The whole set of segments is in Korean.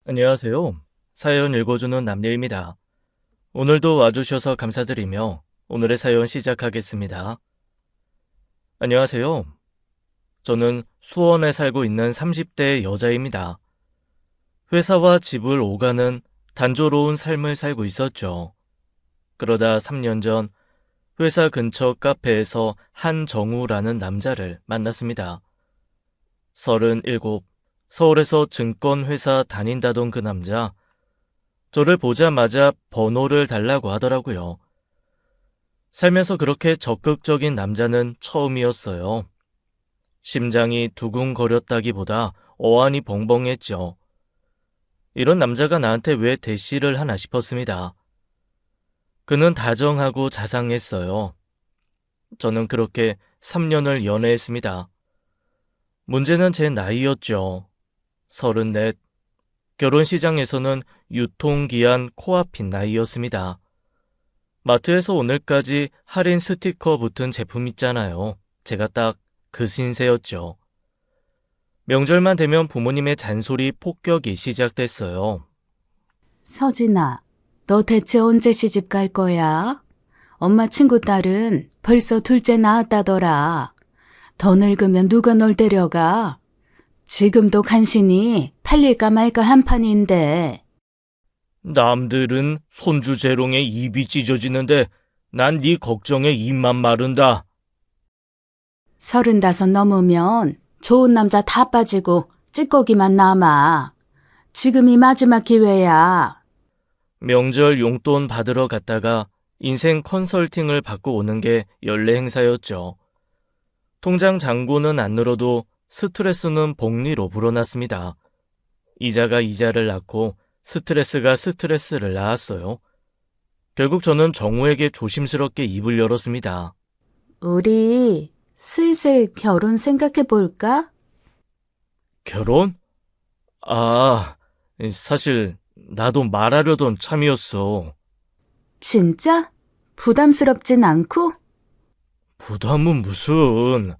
안녕하세요. 사연 읽어주는 남녀입니다. 오늘도 와주셔서 감사드리며 오늘의 사연 시작하겠습니다. 안녕하세요. 저는 수원에 살고 있는 30대 여자입니다. 회사와 집을 오가는 단조로운 삶을 살고 있었죠. 그러다 3년 전 회사 근처 카페에서 한정우라는 남자를 만났습니다. 37, 서울에서 증권회사 다닌다던 그 남자, 저를 보자마자 번호를 달라고 하더라고요. 살면서 그렇게 적극적인 남자는 처음이었어요. 심장이 두근거렸다기보다 어안이 벙벙했죠. 이런 남자가 나한테 왜 대시를 하나 싶었습니다. 그는 다정하고 자상했어요. 저는 그렇게 3년을 연애했습니다. 문제는 제 나이였죠. 34. 결혼 시장에서는 유통기한 코앞인 나이였습니다. 마트에서 오늘까지 할인 스티커 붙은 제품 있잖아요. 제가 딱 그 신세였죠. 명절만 되면 부모님의 잔소리 폭격이 시작됐어요. 서진아, 너 대체 언제 시집 갈 거야? 엄마 친구 딸은 벌써 둘째 낳았다더라. 더 늙으면 누가 널 데려가? 지금도 간신히 팔릴까 말까 한판인데. 남들은 손주 재롱에 입이 찢어지는데 난 네 걱정에 입만 마른다. 35 넘으면 좋은 남자 다 빠지고 찌꺼기만 남아. 지금이 마지막 기회야. 명절 용돈 받으러 갔다가 인생 컨설팅을 받고 오는 게 연례 행사였죠. 통장 잔고는 안 늘어도 스트레스는 복리로 불어났습니다. 이자가 이자를 낳고 스트레스가 스트레스를 낳았어요. 결국 저는 정우에게 조심스럽게 입을 열었습니다. 우리 슬슬 결혼 생각해 볼까? 결혼? 아, 사실 나도 말하려던 참이었어. 진짜? 부담스럽진 않고? 부담은 무슨.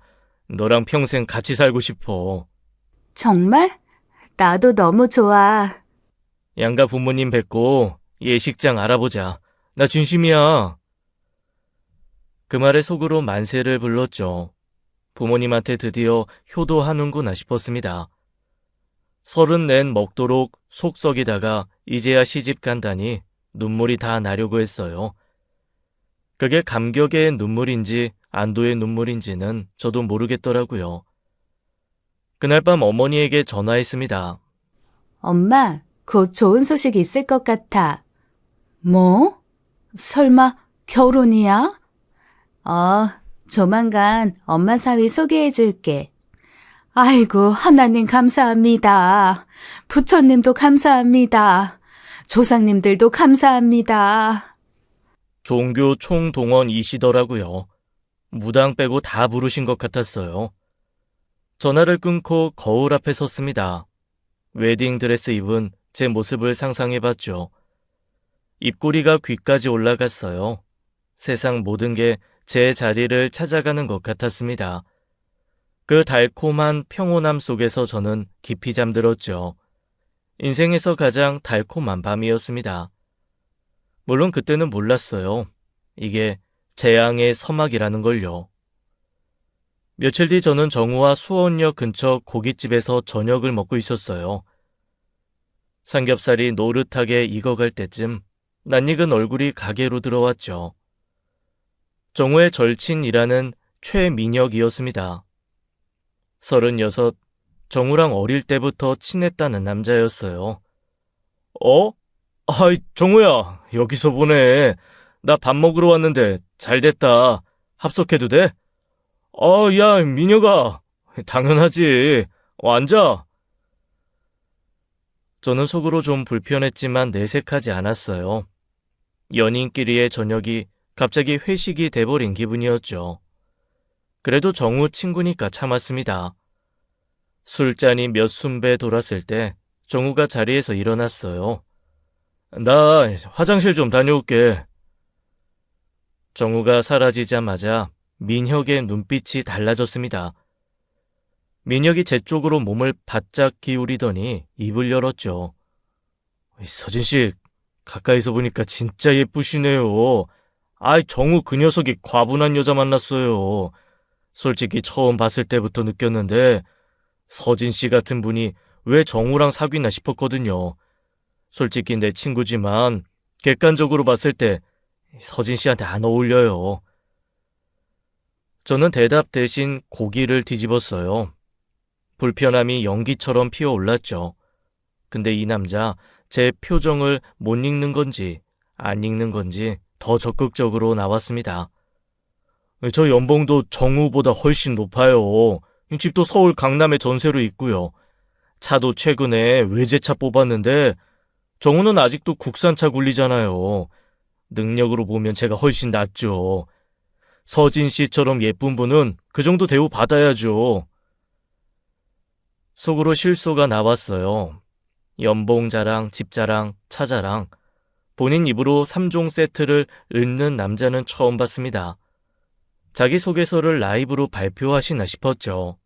너랑 평생 같이 살고 싶어. 정말? 나도 너무 좋아. 양가 부모님 뵙고 예식장 알아보자. 나 진심이야. 그 말에 속으로 만세를 불렀죠. 부모님한테 드디어 효도하는구나 싶었습니다. 34 먹도록 속 썩이다가 이제야 시집 간다니 눈물이 다 나려고 했어요. 그게 감격의 눈물인지 안도의 눈물인지는 저도 모르겠더라고요. 그날 밤 어머니에게 전화했습니다. 엄마, 곧 좋은 소식 있을 것 같아. 뭐? 설마 결혼이야? 조만간 엄마 사위 소개해 줄게. 아이고, 하나님 감사합니다. 부처님도 감사합니다. 조상님들도 감사합니다. 종교 총동원이시더라고요. 무당 빼고 다 부르신 것 같았어요. 전화를 끊고 거울 앞에 섰습니다. 웨딩드레스 입은 제 모습을 상상해봤죠. 입꼬리가 귀까지 올라갔어요. 세상 모든 게 제 자리를 찾아가는 것 같았습니다. 그 달콤한 평온함 속에서 저는 깊이 잠들었죠. 인생에서 가장 달콤한 밤이었습니다. 물론 그때는 몰랐어요. 이게 재앙의 서막이라는 걸요. 며칠 뒤 저는 정우와 수원역 근처 고깃집에서 저녁을 먹고 있었어요. 삼겹살이 노릇하게 익어갈 때쯤 낯익은 얼굴이 가게로 들어왔죠. 정우의 절친이라는 최민혁이었습니다. 36, 정우랑 어릴 때부터 친했다는 남자였어요. 어? 아이, 정우야, 여기서 보네. 나 밥 먹으러 왔는데 잘 됐다. 합석해도 돼? 야, 민혁아. 당연하지. 앉아. 저는 속으로 좀 불편했지만 내색하지 않았어요. 연인끼리의 저녁이 갑자기 회식이 돼버린 기분이었죠. 그래도 정우 친구니까 참았습니다. 술잔이 몇 순배 돌았을 때 정우가 자리에서 일어났어요. 나 화장실 좀 다녀올게. 정우가 사라지자마자 민혁의 눈빛이 달라졌습니다. 민혁이 제 쪽으로 몸을 바짝 기울이더니 입을 열었죠. 서진 씨, 가까이서 보니까 진짜 예쁘시네요. 아이, 정우 그 녀석이 과분한 여자 만났어요. 솔직히 처음 봤을 때부터 느꼈는데 서진 씨 같은 분이 왜 정우랑 사귀나 싶었거든요. 솔직히 내 친구지만 객관적으로 봤을 때 서진 씨한테 안 어울려요. 저는 대답 대신 고기를 뒤집었어요. 불편함이 연기처럼 피어올랐죠. 근데 이 남자 제 표정을 못 읽는 건지 안 읽는 건지 더 적극적으로 나왔습니다. 저 연봉도 정우보다 훨씬 높아요. 집도 서울 강남에 전세로 있고요. 차도 최근에 외제차 뽑았는데 정우는 아직도 국산차 굴리잖아요. 능력으로 보면 제가 훨씬 낫죠. 서진 씨처럼 예쁜 분은 그 정도 대우 받아야죠. 속으로 실소가 나왔어요. 연봉 자랑, 집 자랑, 차 자랑. 본인 입으로 3종 세트를 읊는 남자는 처음 봤습니다. 자기소개서를 라이브로 발표하시나 싶었죠.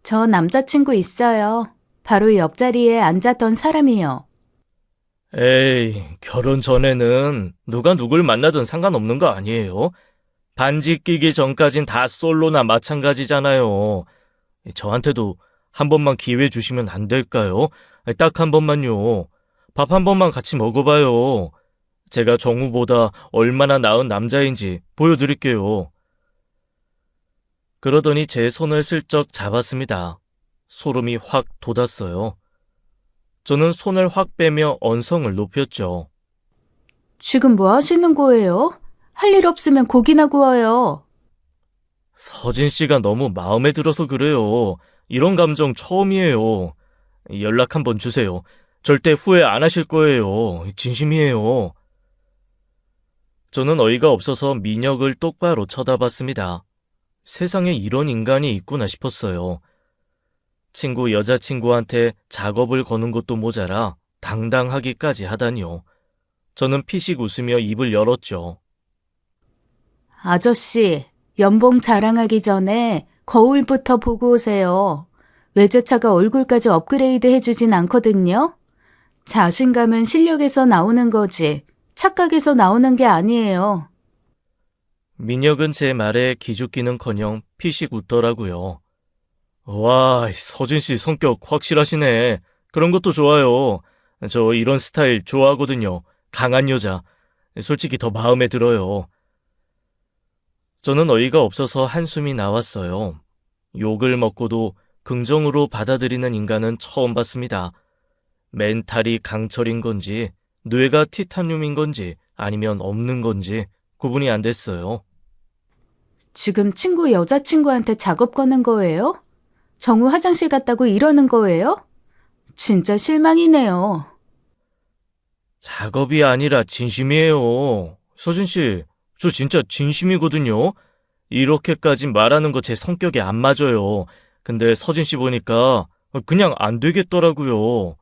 저 남자친구 있어요. 바로 옆자리에 앉았던 사람이요. 에이, 결혼 전에는 누가 누굴 만나든 상관없는 거 아니에요? 반지 끼기 전까진 다 솔로나 마찬가지잖아요. 저한테도 한 번만 기회 주시면 안 될까요? 딱 한 번만요. 밥 한 번만 같이 먹어봐요. 제가 정우보다 얼마나 나은 남자인지 보여드릴게요. 그러더니 제 손을 슬쩍 잡았습니다. 소름이 확 돋았어요. 저는 손을 확 빼며 언성을 높였죠. 지금 뭐 하시는 거예요? 할 일 없으면 고기나 구워요. 서진 씨가 너무 마음에 들어서 그래요. 이런 감정 처음이에요. 연락 한번 주세요. 절대 후회 안 하실 거예요. 진심이에요. 저는 어이가 없어서 민혁을 똑바로 쳐다봤습니다. 세상에 이런 인간이 있구나 싶었어요. 친구 여자친구한테 작업을 거는 것도 모자라 당당하기까지 하다니요. 저는 피식 웃으며 입을 열었죠. 아저씨, 연봉 자랑하기 전에 거울부터 보고 오세요. 외제차가 얼굴까지 업그레이드 해주진 않거든요. 자신감은 실력에서 나오는 거지 착각에서 나오는 게 아니에요. 민혁은 제 말에 기죽기는커녕 피식 웃더라고요. 와, 서진 씨 성격 확실하시네. 그런 것도 좋아요. 저 이런 스타일 좋아하거든요. 강한 여자. 솔직히 더 마음에 들어요. 저는 어이가 없어서 한숨이 나왔어요. 욕을 먹고도 긍정으로 받아들이는 인간은 처음 봤습니다. 멘탈이 강철인 건지, 뇌가 티타늄인 건지, 아니면 없는 건지 구분이 안 됐어요. 지금 친구 여자친구한테 작업 거는 거예요? 정우 화장실 갔다고 이러는 거예요? 진짜 실망이네요. 작업이 아니라 진심이에요. 서진 씨, 저 진짜 진심이거든요. 이렇게까지 말하는 거 제 성격에 안 맞아요. 근데 서진 씨 보니까 그냥 안 되겠더라고요.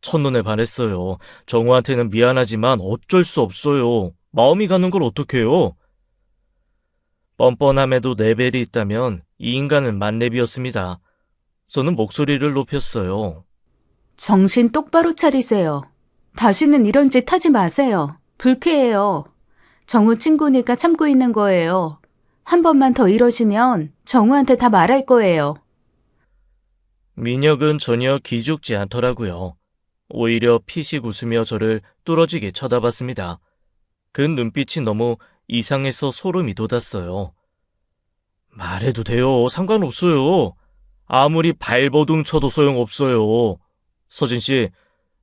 첫눈에 반했어요. 정우한테는 미안하지만 어쩔 수 없어요. 마음이 가는 걸 어떡해요? 뻔뻔함에도 레벨이 있다면 이 인간은 만렙이었습니다. 저는 목소리를 높였어요. 정신 똑바로 차리세요. 다시는 이런 짓 하지 마세요. 불쾌해요. 정우 친구니까 참고 있는 거예요. 한 번만 더 이러시면 정우한테 다 말할 거예요. 민혁은 전혀 기죽지 않더라고요. 오히려 피식 웃으며 저를 뚫어지게 쳐다봤습니다. 그 눈빛이 너무 이상해서 소름이 돋았어요. 말해도 돼요. 상관없어요. 아무리 발버둥 쳐도 소용없어요. 서진 씨,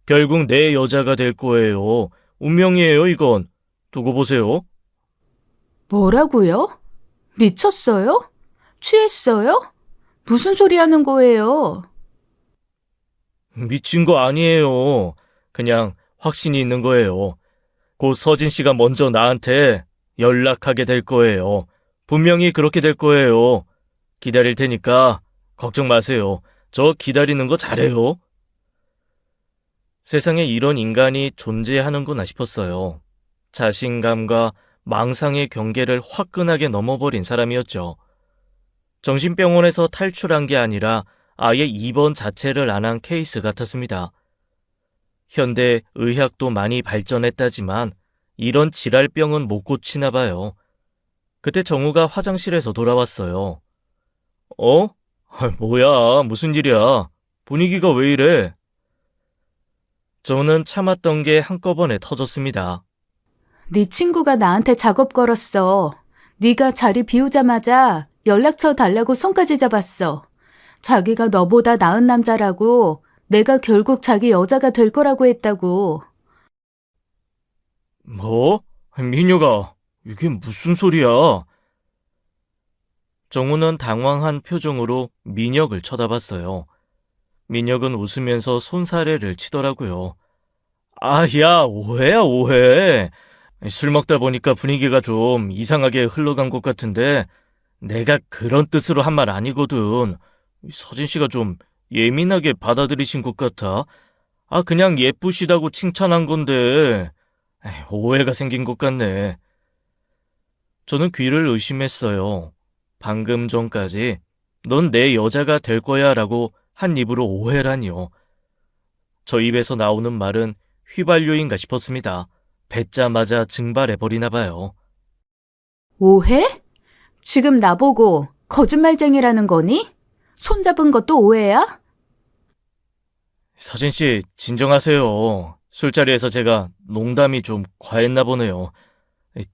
결국 내 여자가 될 거예요. 운명이에요, 이건. 두고 보세요. 뭐라고요? 미쳤어요? 취했어요? 무슨 소리 하는 거예요? 미친 거 아니에요. 그냥 확신이 있는 거예요. 곧 서진 씨가 먼저 나한테 연락하게 될 거예요. 분명히 그렇게 될 거예요. 기다릴 테니까 걱정 마세요. 저 기다리는 거 잘해요. 세상에 이런 인간이 존재하는구나 싶었어요. 자신감과 망상의 경계를 화끈하게 넘어버린 사람이었죠. 정신병원에서 탈출한 게 아니라 아예 입원 자체를 안 한 케이스 같았습니다. 현대 의학도 많이 발전했다지만 이런 지랄병은 못 고치나 봐요. 그때 정우가 화장실에서 돌아왔어요. 어? 뭐야, 무슨 일이야? 분위기가 왜 이래? 저는 참았던 게 한꺼번에 터졌습니다. 네 친구가 나한테 작업 걸었어. 네가 자리 비우자마자 연락처 달라고 손까지 잡았어. 자기가 너보다 나은 남자라고, 내가 결국 자기 여자가 될 거라고 했다고. 뭐? 민혁아, 이게 무슨 소리야? 정우는 당황한 표정으로 민혁을 쳐다봤어요. 민혁은 웃으면서 손사래를 치더라고요. 아, 야, 오해야, 오해. 술 먹다 보니까 분위기가 좀 이상하게 흘러간 것 같은데 내가 그런 뜻으로 한 말 아니거든. 서진 씨가 좀 예민하게 받아들이신 것 같아. 아, 그냥 예쁘시다고 칭찬한 건데 오해가 생긴 것 같네. 저는 귀를 의심했어요. 방금 전까지 넌 내 여자가 될 거야 라고 한 입으로 오해라니요. 저 입에서 나오는 말은 휘발유인가 싶었습니다. 뱉자마자 증발해버리나 봐요. 오해? 지금 나보고 거짓말쟁이라는 거니? 손잡은 것도 오해야? 서진 씨, 진정하세요. 술자리에서 제가 농담이 좀 과했나 보네요.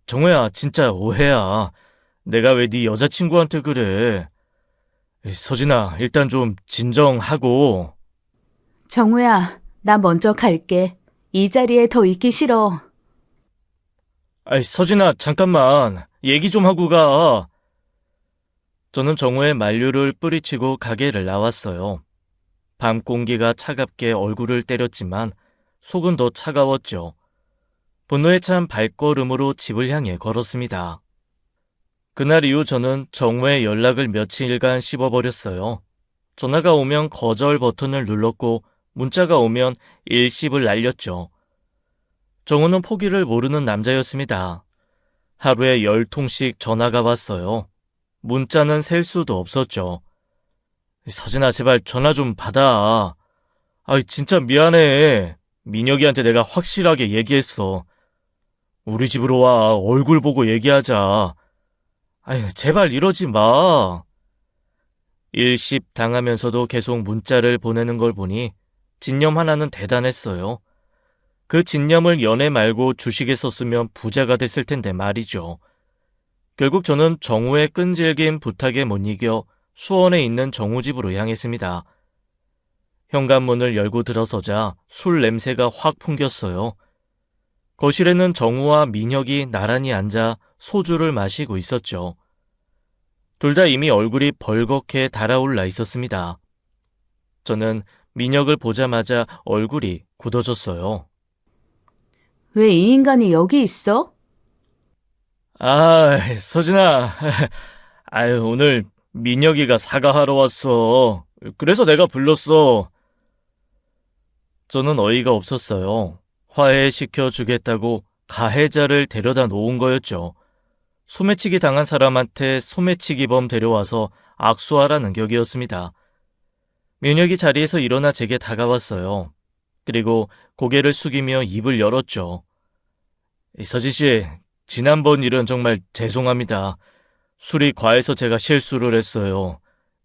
정우야, 진짜 오해야. 내가 왜 네 여자친구한테 그래? 서진아, 일단 좀 진정하고. 정우야, 나 먼저 갈게. 이 자리에 더 있기 싫어. 서진아, 잠깐만. 얘기 좀 하고 가. 저는 정우의 만류를 뿌리치고 가게를 나왔어요. 밤 공기가 차갑게 얼굴을 때렸지만 속은 더 차가웠죠. 분노에 찬 발걸음으로 집을 향해 걸었습니다. 그날 이후 저는 정우의 연락을 며칠간 씹어버렸어요. 전화가 오면 거절 버튼을 눌렀고 문자가 오면 일십을 날렸죠. 정우는 포기를 모르는 남자였습니다. 하루에 10통씩 전화가 왔어요. 문자는 셀 수도 없었죠. 서진아, 제발 전화 좀 받아. 진짜 미안해. 민혁이한테 내가 확실하게 얘기했어. 우리 집으로 와. 얼굴 보고 얘기하자. 제발 이러지 마. 일십 당하면서도 계속 문자를 보내는 걸 보니 진념 하나는 대단했어요. 그 진념을 연애 말고 주식에 썼으면 부자가 됐을 텐데 말이죠. 결국 저는 정우의 끈질긴 부탁에 못 이겨 수원에 있는 정우 집으로 향했습니다. 현관문을 열고 들어서자 술 냄새가 확 풍겼어요. 거실에는 정우와 민혁이 나란히 앉아 소주를 마시고 있었죠. 둘 다 이미 얼굴이 벌겋게 달아올라 있었습니다. 저는 민혁을 보자마자 얼굴이 굳어졌어요. 왜 이 인간이 여기 있어? 서진아. 오늘 민혁이가 사과하러 왔어. 그래서 내가 불렀어. 저는 어이가 없었어요. 화해시켜 주겠다고 가해자를 데려다 놓은 거였죠. 소매치기 당한 사람한테 소매치기범 데려와서 악수하라는 격이었습니다. 민혁이 자리에서 일어나 제게 다가왔어요. 그리고 고개를 숙이며 입을 열었죠. 서진 씨, 지난번 일은 정말 죄송합니다. 술이 과해서 제가 실수를 했어요.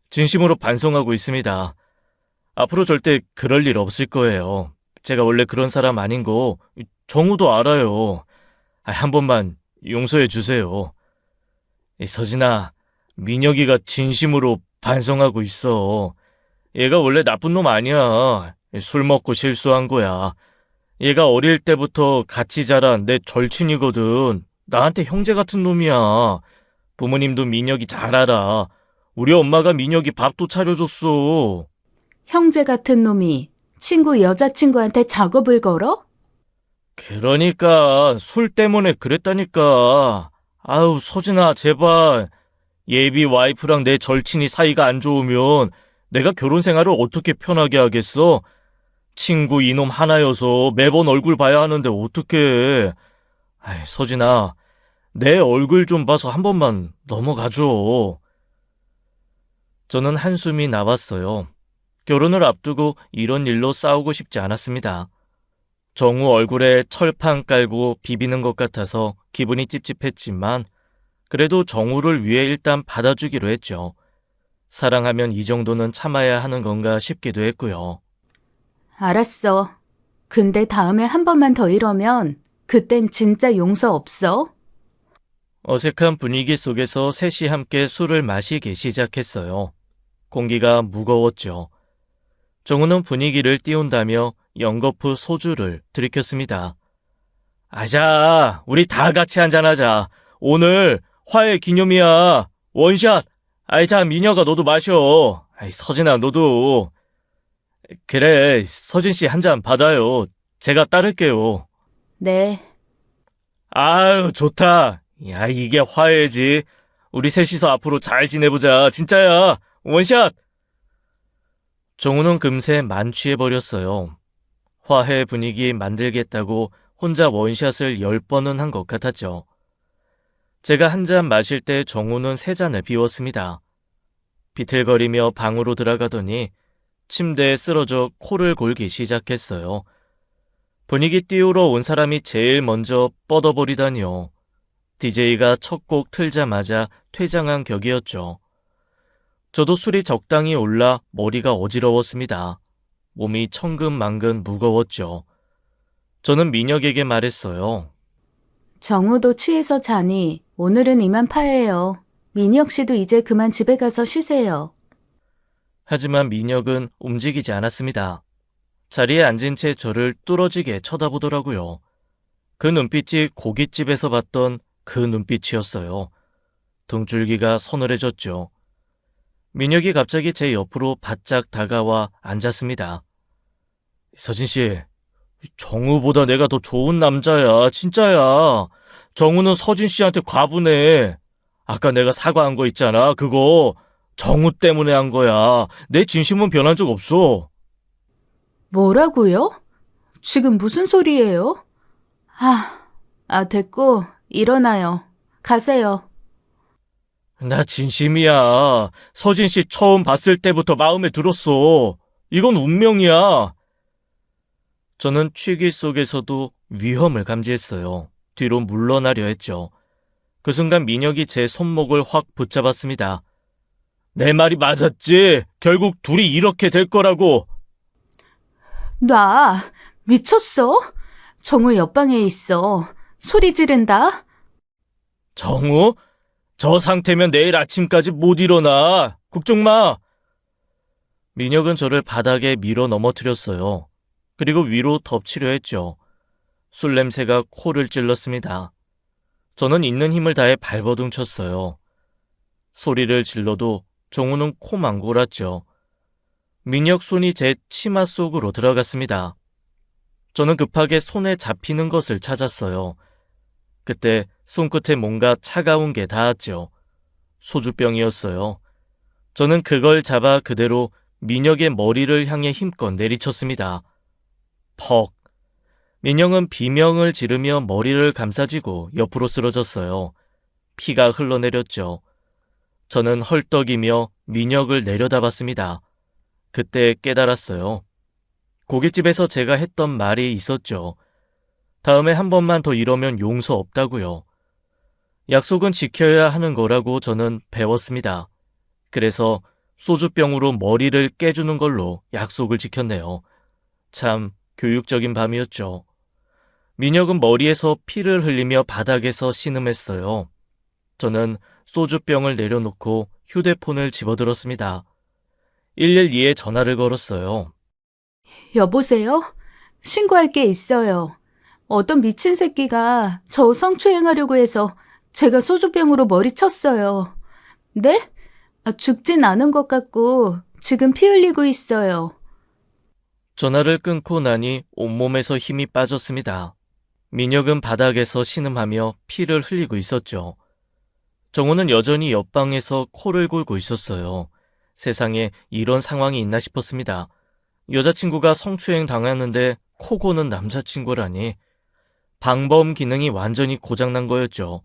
진심으로 반성하고 있습니다. 앞으로 절대 그럴 일 없을 거예요. 제가 원래 그런 사람 아닌 거 정우도 알아요. 한 번만 용서해 주세요. 서진아, 민혁이가 진심으로 반성하고 있어. 얘가 원래 나쁜 놈 아니야. 술 먹고 실수한 거야. 얘가 어릴 때부터 같이 자란 내 절친이거든. 나한테 형제 같은 놈이야. 부모님도 민혁이 잘 알아. 우리 엄마가 민혁이 밥도 차려줬어. 형제 같은 놈이 친구 여자친구한테 작업을 걸어? 그러니까 술 때문에 그랬다니까. 서진아, 제발. 예비 와이프랑 내 절친이 사이가 안 좋으면 내가 결혼 생활을 어떻게 편하게 하겠어? 친구 이놈 하나여서 매번 얼굴 봐야 하는데 어떡해. 서진아, 내 얼굴 좀 봐서 한 번만 넘어가줘. 저는 한숨이 나왔어요. 결혼을 앞두고 이런 일로 싸우고 싶지 않았습니다. 정우 얼굴에 철판 깔고 비비는 것 같아서 기분이 찝찝했지만 그래도 정우를 위해 일단 받아주기로 했죠. 사랑하면 이 정도는 참아야 하는 건가 싶기도 했고요. 알았어. 근데 다음에 한 번만 더 이러면 그땐 진짜 용서 없어? 어색한 분위기 속에서 셋이 함께 술을 마시기 시작했어요. 공기가 무거웠죠. 정우는 분위기를 띄운다며 연거푸 소주를 들이켰습니다. 아자, 우리 다 같이 한잔하자. 오늘 화해 기념이야. 원샷. 아이, 자, 미녀가 너도 마셔. 아이, 서진아, 너도. 그래, 서진 씨 한 잔 받아요. 제가 따를게요. 네. 아유, 좋다. 야, 이게 화해지. 우리 셋이서 앞으로 잘 지내보자. 진짜야. 원샷. 정우는 금세 만취해버렸어요. 화해 분위기 만들겠다고 혼자 원샷을 10번은 한 것 같았죠. 제가 한 잔 마실 때 정우는 3잔을 비웠습니다. 비틀거리며 방으로 들어가더니 침대에 쓰러져 코를 골기 시작했어요. 분위기 띄우러 온 사람이 제일 먼저 뻗어버리다니요. DJ가 첫 곡 틀자마자 퇴장한 격이었죠. 저도 술이 적당히 올라 머리가 어지러웠습니다. 몸이 천근만근 무거웠죠. 저는 민혁에게 말했어요. 정우도 취해서 자니 오늘은 이만 파해요. 민혁 씨도 이제 그만 집에 가서 쉬세요. 하지만 민혁은 움직이지 않았습니다. 자리에 앉은 채 저를 뚫어지게 쳐다보더라고요. 그 눈빛이 고깃집에서 봤던 그 눈빛이었어요. 등줄기가 서늘해졌죠. 민혁이 갑자기 제 옆으로 바짝 다가와 앉았습니다. 서진 씨, 정우보다 내가 더 좋은 남자야, 진짜야. 정우는 서진 씨한테 과분해. 아까 내가 사과한 거 있잖아, 그거 정우 때문에 한 거야. 내 진심은 변한 적 없어. 뭐라고요? 지금 무슨 소리예요? 됐고, 일어나요. 가세요. 나 진심이야. 서진 씨 처음 봤을 때부터 마음에 들었어. 이건 운명이야. 저는 취기 속에서도 위험을 감지했어요. 뒤로 물러나려 했죠. 그 순간 민혁이 제 손목을 확 붙잡았습니다. 내 말이 맞았지? 결국 둘이 이렇게 될 거라고. 나 미쳤어? 정우 옆방에 있어. 소리 지른다. 정우? 저 상태면 내일 아침까지 못 일어나. 걱정 마. 민혁은 저를 바닥에 밀어 넘어뜨렸어요. 그리고 위로 덮치려 했죠. 술 냄새가 코를 찔렀습니다. 저는 있는 힘을 다해 발버둥 쳤어요. 소리를 질러도 정우는 코만 골았죠. 민혁 손이 제 치마 속으로 들어갔습니다. 저는 급하게 손에 잡히는 것을 찾았어요. 그때 손끝에 뭔가 차가운 게 닿았죠. 소주병이었어요. 저는 그걸 잡아 그대로 민혁의 머리를 향해 힘껏 내리쳤습니다. 퍽. 민혁은 비명을 지르며 머리를 감싸쥐고 옆으로 쓰러졌어요. 피가 흘러내렸죠. 저는 헐떡이며 민혁을 내려다봤습니다. 그때 깨달았어요. 고깃집에서 제가 했던 말이 있었죠. 다음에 한 번만 더 이러면 용서 없다고요. 약속은 지켜야 하는 거라고 저는 배웠습니다. 그래서 소주병으로 머리를 깨주는 걸로 약속을 지켰네요. 참 교육적인 밤이었죠. 민혁은 머리에서 피를 흘리며 바닥에서 신음했어요. 저는 소주병을 내려놓고 휴대폰을 집어들었습니다. 112에 전화를 걸었어요. 여보세요? 신고할 게 있어요. 어떤 미친 새끼가 저 성추행하려고 해서 제가 소주병으로 머리 쳤어요. 네? 죽진 않은 것 같고 지금 피 흘리고 있어요. 전화를 끊고 나니 온몸에서 힘이 빠졌습니다. 민혁은 바닥에서 신음하며 피를 흘리고 있었죠. 정우는 여전히 옆방에서 코를 골고 있었어요. 세상에 이런 상황이 있나 싶었습니다. 여자친구가 성추행 당했는데 코 고는 남자친구라니. 방범 기능이 완전히 고장난 거였죠.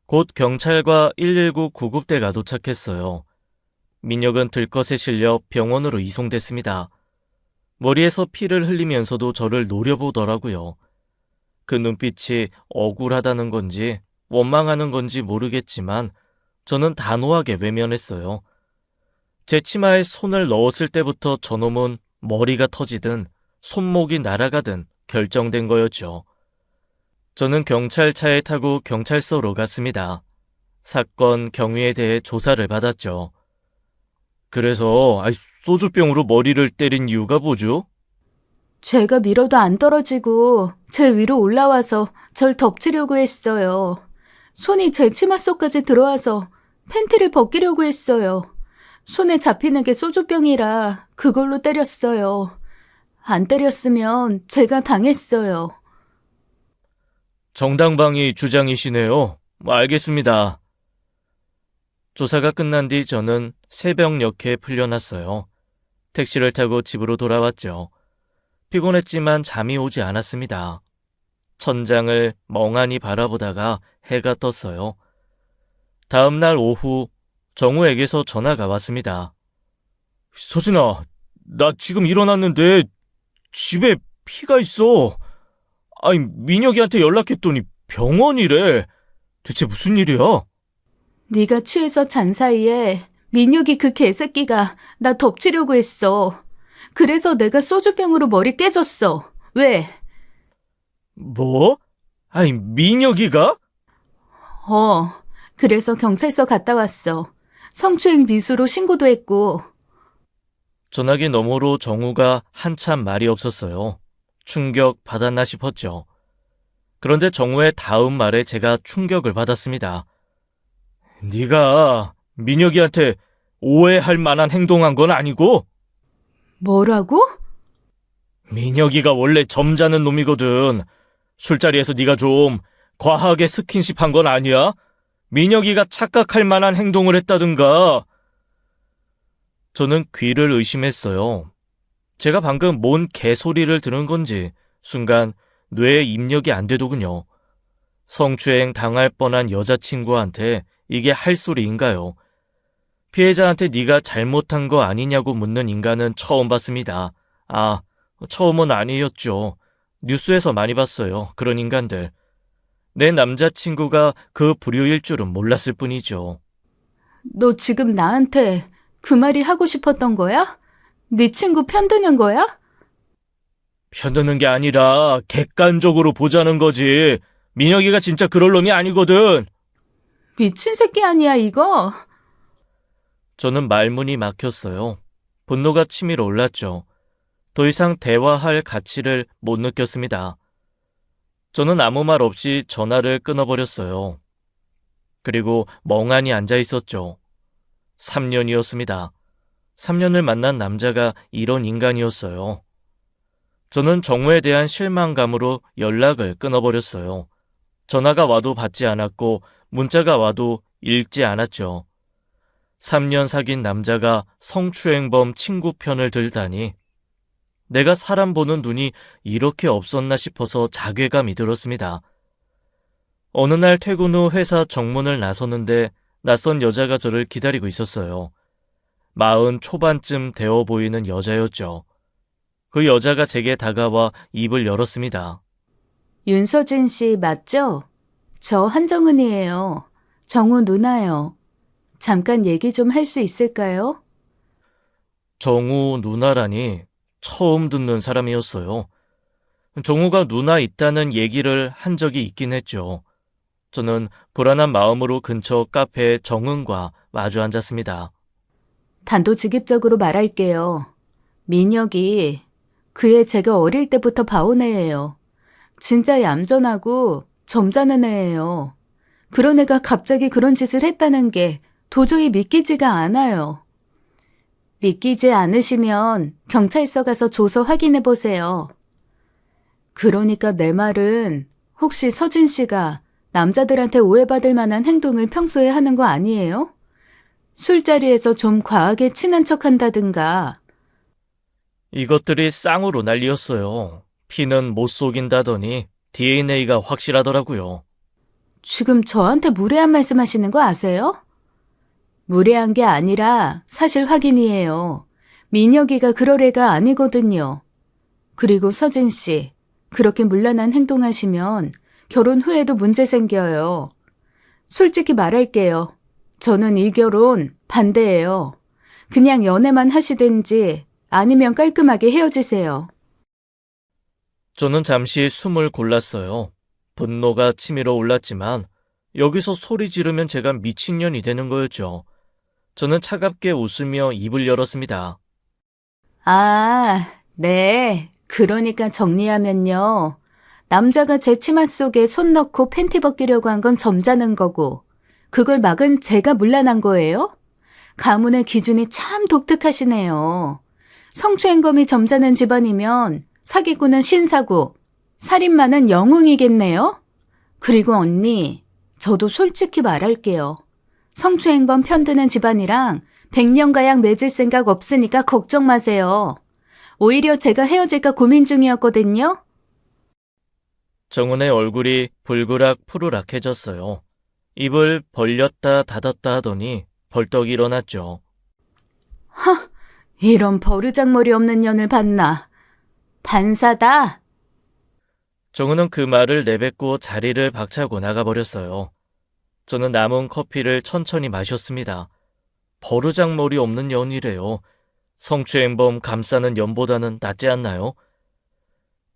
곧 경찰과 119 구급대가 도착했어요. 민혁은 들것에 실려 병원으로 이송됐습니다. 머리에서 피를 흘리면서도 저를 노려보더라고요. 그 눈빛이 억울하다는 건지 원망하는 건지 모르겠지만 저는 단호하게 외면했어요. 제 치마에 손을 넣었을 때부터 저놈은 머리가 터지든 손목이 날아가든 결정된 거였죠. 저는 경찰차에 타고 경찰서로 갔습니다. 사건 경위에 대해 조사를 받았죠. 그래서 소주병으로 머리를 때린 이유가 뭐죠? 제가 밀어도 안 떨어지고 제 위로 올라와서 절 덮치려고 했어요. 손이 제 치마 속까지 들어와서 팬티를 벗기려고 했어요. 손에 잡히는 게 소주병이라 그걸로 때렸어요. 안 때렸으면 제가 당했어요. 정당방위 주장이시네요. 알겠습니다. 조사가 끝난 뒤 저는 새벽녘에 풀려났어요. 택시를 타고 집으로 돌아왔죠. 피곤했지만 잠이 오지 않았습니다. 천장을 멍하니 바라보다가 해가 떴어요. 다음 날 오후 정우에게서 전화가 왔습니다. 서진아, 나 지금 일어났는데 집에 피가 있어. 민혁이한테 연락했더니 병원이래. 대체 무슨 일이야? 네가 취해서 잔 사이에 민혁이 그 개새끼가 나 덮치려고 했어. 그래서 내가 소주병으로 머리 깨졌어. 왜? 뭐? 민혁이가? 그래서 경찰서 갔다 왔어. 성추행 미수로 신고도 했고. 전화기 너머로 정우가 한참 말이 없었어요. 충격 받았나 싶었죠. 그런데 정우의 다음 말에 제가 충격을 받았습니다. 네가 민혁이한테 오해할 만한 행동한 건 아니고? 뭐라고? 민혁이가 원래 점잖은 놈이거든. 술자리에서 네가 좀 과하게 스킨십한 건 아니야? 민혁이가 착각할 만한 행동을 했다든가. 저는 귀를 의심했어요. 제가 방금 뭔 개소리를 들은 건지 순간 뇌에 입력이 안 되더군요. 성추행 당할 뻔한 여자친구한테 이게 할 소리인가요? 피해자한테 네가 잘못한 거 아니냐고 묻는 인간은 처음 봤습니다. 처음은 아니었죠. 뉴스에서 많이 봤어요. 그런 인간들. 내 남자친구가 그 부류일 줄은 몰랐을 뿐이죠. 너 지금 나한테 그 말이 하고 싶었던 거야? 네 친구 편드는 거야? 편드는 게 아니라 객관적으로 보자는 거지. 민혁이가 진짜 그럴 놈이 아니거든. 미친 새끼 아니야, 이거? 저는 말문이 막혔어요. 분노가 치밀어 올랐죠. 더 이상 대화할 가치를 못 느꼈습니다. 저는 아무 말 없이 전화를 끊어버렸어요. 그리고 멍하니 앉아 있었죠. 3년이었습니다. 3년을 만난 남자가 이런 인간이었어요. 저는 정우에 대한 실망감으로 연락을 끊어버렸어요. 전화가 와도 받지 않았고 문자가 와도 읽지 않았죠. 3년 사귄 남자가 성추행범 친구 편을 들다니 내가 사람 보는 눈이 이렇게 없었나 싶어서 자괴감이 들었습니다. 어느 날 퇴근 후 회사 정문을 나섰는데 낯선 여자가 저를 기다리고 있었어요. 40 초반쯤 되어 보이는 여자였죠. 그 여자가 제게 다가와 입을 열었습니다. 윤서진 씨 맞죠? 저 한정은이에요. 정우 누나요. 잠깐 얘기 좀 할 수 있을까요? 정우 누나라니 처음 듣는 사람이었어요. 정우가 누나 있다는 얘기를 한 적이 있긴 했죠. 저는 불안한 마음으로 근처 카페에 정은과 마주 앉았습니다. 단도직입적으로 말할게요. 민혁이 그 애 제가 어릴 때부터 봐온 애예요. 진짜 얌전하고 점잖은 애예요. 그런 애가 갑자기 그런 짓을 했다는 게 도저히 믿기지가 않아요. 믿기지 않으시면 경찰서 가서 조서 확인해 보세요. 그러니까 내 말은 혹시 서진 씨가 남자들한테 오해받을 만한 행동을 평소에 하는 거 아니에요? 술자리에서 좀 과하게 친한 척 한다든가. 이것들이 쌍으로 난리였어요. 피는 못 속인다더니 DNA가 확실하더라고요. 지금 저한테 무례한 말씀하시는 거 아세요? 무례한 게 아니라 사실 확인이에요. 민혁이가 그럴 애가 아니거든요. 그리고 서진 씨, 그렇게 문란한 행동하시면 결혼 후에도 문제 생겨요. 솔직히 말할게요. 저는 이 결혼 반대예요. 그냥 연애만 하시든지 아니면 깔끔하게 헤어지세요. 저는 잠시 숨을 골랐어요. 분노가 치밀어 올랐지만 여기서 소리 지르면 제가 미친년이 되는 거였죠. 저는 차갑게 웃으며 입을 열었습니다. 아, 네. 그러니까 정리하면요. 남자가 제 치마 속에 손 넣고 팬티 벗기려고 한 건 점잖은 거고, 그걸 막은 제가 문란한 거예요? 가문의 기준이 참 독특하시네요. 성추행범이 점잖은 집안이면 사기꾼은 신사고, 살인마는 영웅이겠네요? 그리고 언니, 저도 솔직히 말할게요. 성추행범 편드는 집안이랑 100년가량 맺을 생각 없으니까 걱정 마세요. 오히려 제가 헤어질까 고민 중이었거든요. 정은의 얼굴이 불그락 푸르락해졌어요. 입을 벌렸다 닫았다 하더니 벌떡 일어났죠. 이런 버르장머리 없는 년을 봤나. 반사다. 정은은 그 말을 내뱉고 자리를 박차고 나가버렸어요. 저는 남은 커피를 천천히 마셨습니다. 버르장머리 없는 년이래요. 성추행범 감싸는 년보다는 낫지 않나요?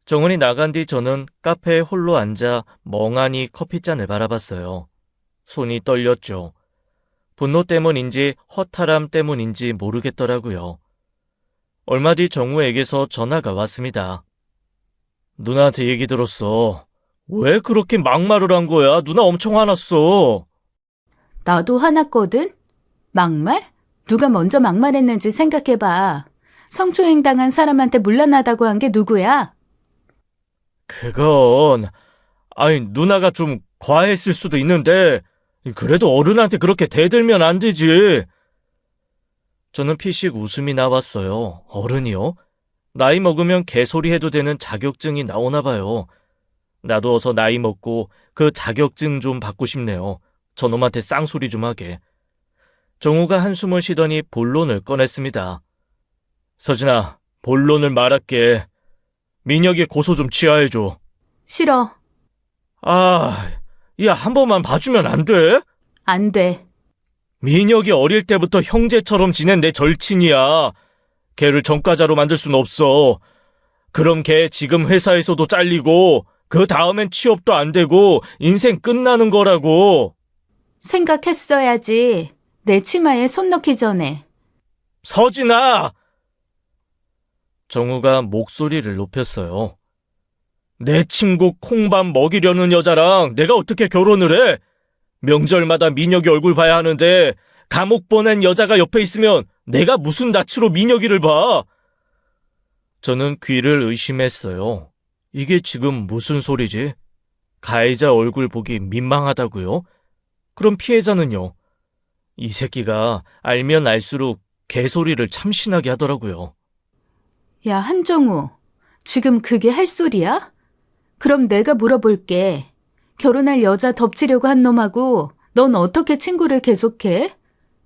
정은이 나간 뒤 저는 카페에 홀로 앉아 멍하니 커피잔을 바라봤어요. 손이 떨렸죠. 분노 때문인지 허탈함 때문인지 모르겠더라고요. 얼마 뒤 정우에게서 전화가 왔습니다. 누나한테 얘기 들었어. 왜 그렇게 막말을 한 거야? 누나 엄청 화났어. 나도 화났거든? 막말? 누가 먼저 막말했는지 생각해봐. 성추행 당한 사람한테 문란하다고 한 게 누구야? 그건 누나가 좀 과했을 수도 있는데 그래도 어른한테 그렇게 대들면 안 되지. 저는 피식 웃음이 나왔어요. 어른이요? 나이 먹으면 개소리 해도 되는 자격증이 나오나 봐요. 나도 어서 나이 먹고 그 자격증 좀 받고 싶네요. 저놈한테 쌍소리 좀 하게. 정우가 한숨을 쉬더니 본론을 꺼냈습니다. 서진아, 본론을 말할게. 민혁이 고소 좀 취하해줘. 싫어. 야, 한 번만 봐주면 안 돼? 안 돼. 민혁이 어릴 때부터 형제처럼 지낸 내 절친이야. 걔를 전과자로 만들 순 없어. 그럼 걔 지금 회사에서도 잘리고 그 다음엔 취업도 안 되고 인생 끝나는 거라고. 생각했어야지. 내 치마에 손 넣기 전에. 서진아! 정우가 목소리를 높였어요. 내 친구 콩밥 먹이려는 여자랑 내가 어떻게 결혼을 해? 명절마다 민혁이 얼굴 봐야 하는데 감옥 보낸 여자가 옆에 있으면 내가 무슨 낯으로 민혁이를 봐? 저는 귀를 의심했어요. 이게 지금 무슨 소리지? 가해자 얼굴 보기 민망하다고요? 그럼 피해자는요? 이 새끼가 알면 알수록 개소리를 참신하게 하더라고요. 야, 한정우. 지금 그게 할 소리야? 그럼 내가 물어볼게. 결혼할 여자 덮치려고 한 놈하고 넌 어떻게 친구를 계속해?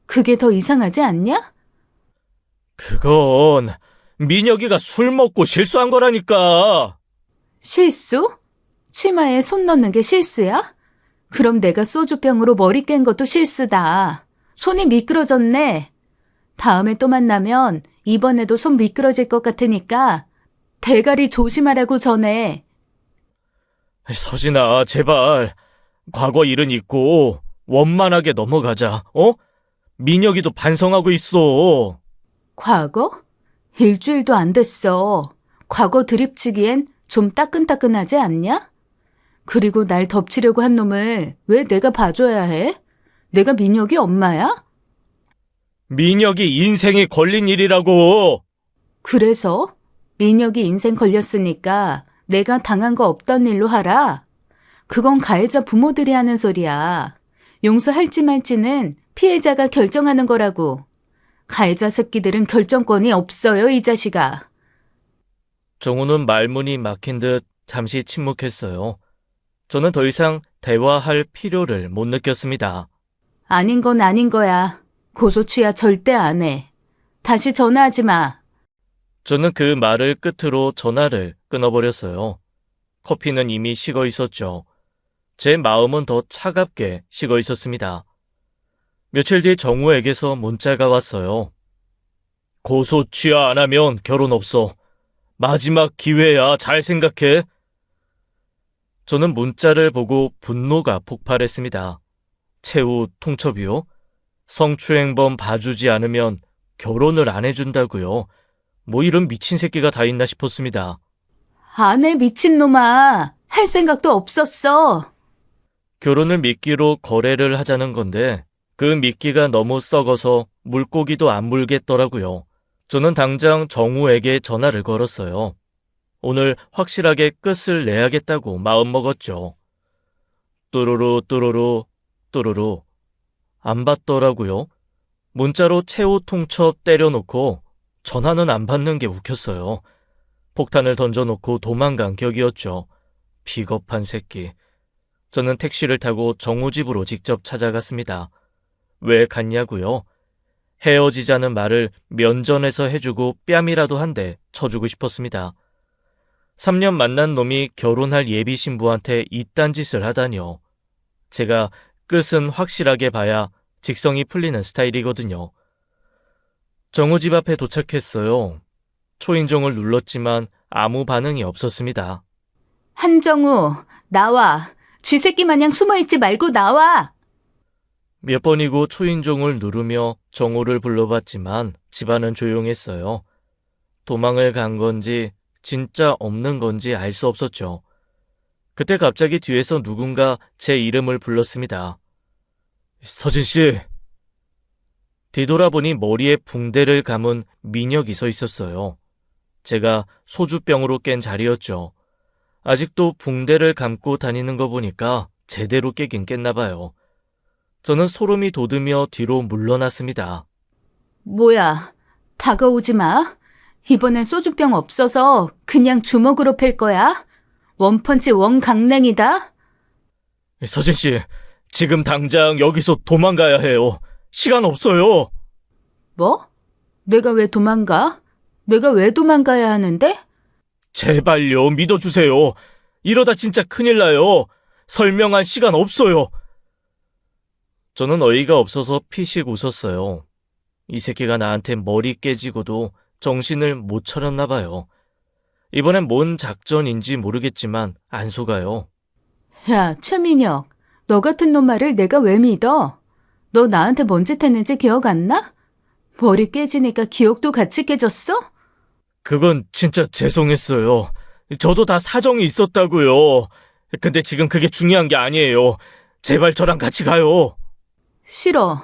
그게 더 이상하지 않냐? 그건 민혁이가 술 먹고 실수한 거라니까. 실수? 치마에 손 넣는 게 실수야? 그럼 내가 소주병으로 머리 깬 것도 실수다. 손이 미끄러졌네. 다음에 또 만나면 이번에도 손 미끄러질 것 같으니까 대가리 조심하라고 전해. 서진아, 제발. 과거 일은 잊고 원만하게 넘어가자. 민혁이도 반성하고 있어. 과거? 일주일도 안 됐어. 과거 드립치기엔 좀 따끈따끈하지 않냐? 그리고 날 덮치려고 한 놈을 왜 내가 봐줘야 해? 내가 민혁이 엄마야? 민혁이 인생에 걸린 일이라고. 그래서 민혁이 인생 걸렸으니까 내가 당한 거 없던 일로 하라. 그건 가해자 부모들이 하는 소리야. 용서할지 말지는 피해자가 결정하는 거라고. 가해자 새끼들은 결정권이 없어요, 이 자식아. 정우는 말문이 막힌 듯 잠시 침묵했어요. 저는 더 이상 대화할 필요를 못 느꼈습니다. 아닌 건 아닌 거야. 고소 취하 절대 안 해. 다시 전화하지 마. 저는 그 말을 끝으로 전화를 끊어버렸어요. 커피는 이미 식어 있었죠. 제 마음은 더 차갑게 식어 있었습니다. 며칠 뒤 정우에게서 문자가 왔어요. 고소 취하 안 하면 결혼 없어. 마지막 기회야. 잘 생각해. 저는 문자를 보고 분노가 폭발했습니다. 최후 통첩이요? 성추행범 봐주지 않으면 결혼을 안 해준다고요. 뭐 이런 미친 새끼가 다 있나 싶었습니다. 아내 미친놈아. 할 생각도 없었어. 결혼을 미끼로 거래를 하자는 건데 그 미끼가 너무 썩어서 물고기도 안 물겠더라고요. 저는 당장 정우에게 전화를 걸었어요. 오늘 확실하게 끝을 내야겠다고 마음먹었죠. 뚜루루 뚜루루 뚜루루. 안 받더라고요. 문자로 최후 통첩 때려놓고 전화는 안 받는 게 웃겼어요. 폭탄을 던져놓고 도망간 격이었죠. 비겁한 새끼. 저는 택시를 타고 정우 집으로 직접 찾아갔습니다. 왜 갔냐고요? 헤어지자는 말을 면전에서 해주고 뺨이라도 한 대 쳐주고 싶었습니다. 3년 만난 놈이 결혼할 예비 신부한테 이딴 짓을 하다니요. 제가 끝은 확실하게 봐야 직성이 풀리는 스타일이거든요. 정우 집 앞에 도착했어요. 초인종을 눌렀지만 아무 반응이 없었습니다. 한정우, 나와. 쥐새끼 마냥 숨어있지 말고 나와. 몇 번이고 초인종을 누르며 정우를 불러봤지만 집안은 조용했어요. 도망을 간 건지 진짜 없는 건지 알 수 없었죠. 그때 갑자기 뒤에서 누군가 제 이름을 불렀습니다. 서진 씨. 뒤돌아보니 머리에 붕대를 감은 민혁이 서 있었어요. 제가 소주병으로 깬 자리였죠. 아직도 붕대를 감고 다니는 거 보니까 제대로 깨긴 깼나 봐요. 저는 소름이 돋으며 뒤로 물러났습니다. 뭐야, 다가오지 마. 이번엔 소주병 없어서 그냥 주먹으로 팰 거야. 원펀치 원강냉이다. 서진 씨, 지금 당장 여기서 도망가야 해요. 시간 없어요. 뭐? 내가 왜 도망가? 내가 왜 도망가야 하는데? 제발요, 믿어주세요. 이러다 진짜 큰일 나요. 설명할 시간 없어요. 저는 어이가 없어서 피식 웃었어요. 이 새끼가 나한테 머리 깨지고도 정신을 못 차렸나 봐요. 이번엔 뭔 작전인지 모르겠지만 안 속아요. 야, 최민혁. 너 같은 놈 말을 내가 왜 믿어? 너 나한테 뭔 짓 했는지 기억 안 나? 머리 깨지니까 기억도 같이 깨졌어? 그건 진짜 죄송했어요. 저도 다 사정이 있었다고요. 근데 지금 그게 중요한 게 아니에요. 제발 저랑 같이 가요. 싫어.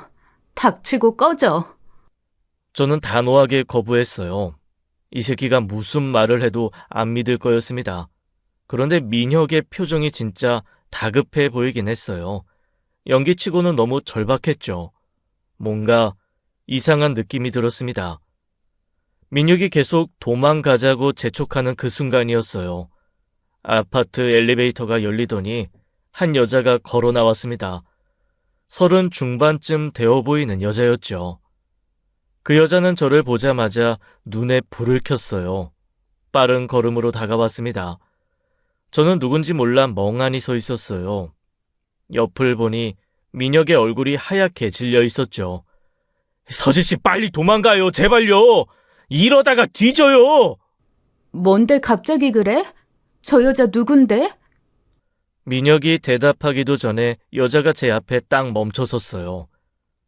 닥치고 꺼져. 저는 단호하게 거부했어요. 이 새끼가 무슨 말을 해도 안 믿을 거였습니다. 그런데 민혁의 표정이 진짜 다급해 보이긴 했어요. 연기치고는 너무 절박했죠. 뭔가 이상한 느낌이 들었습니다. 민혁이 계속 도망가자고 재촉하는 그 순간이었어요. 아파트 엘리베이터가 열리더니 한 여자가 걸어 나왔습니다. 30 중반쯤 되어 보이는 여자였죠. 그 여자는 저를 보자마자 눈에 불을 켰어요. 빠른 걸음으로 다가왔습니다. 저는 누군지 몰라 멍하니 서 있었어요. 옆을 보니 민혁의 얼굴이 하얗게 질려 있었죠. 서진 씨 빨리 도망가요. 제발요. 이러다가 뒤져요. 뭔데 갑자기 그래? 저 여자 누군데? 민혁이 대답하기도 전에 여자가 제 앞에 딱 멈춰섰어요.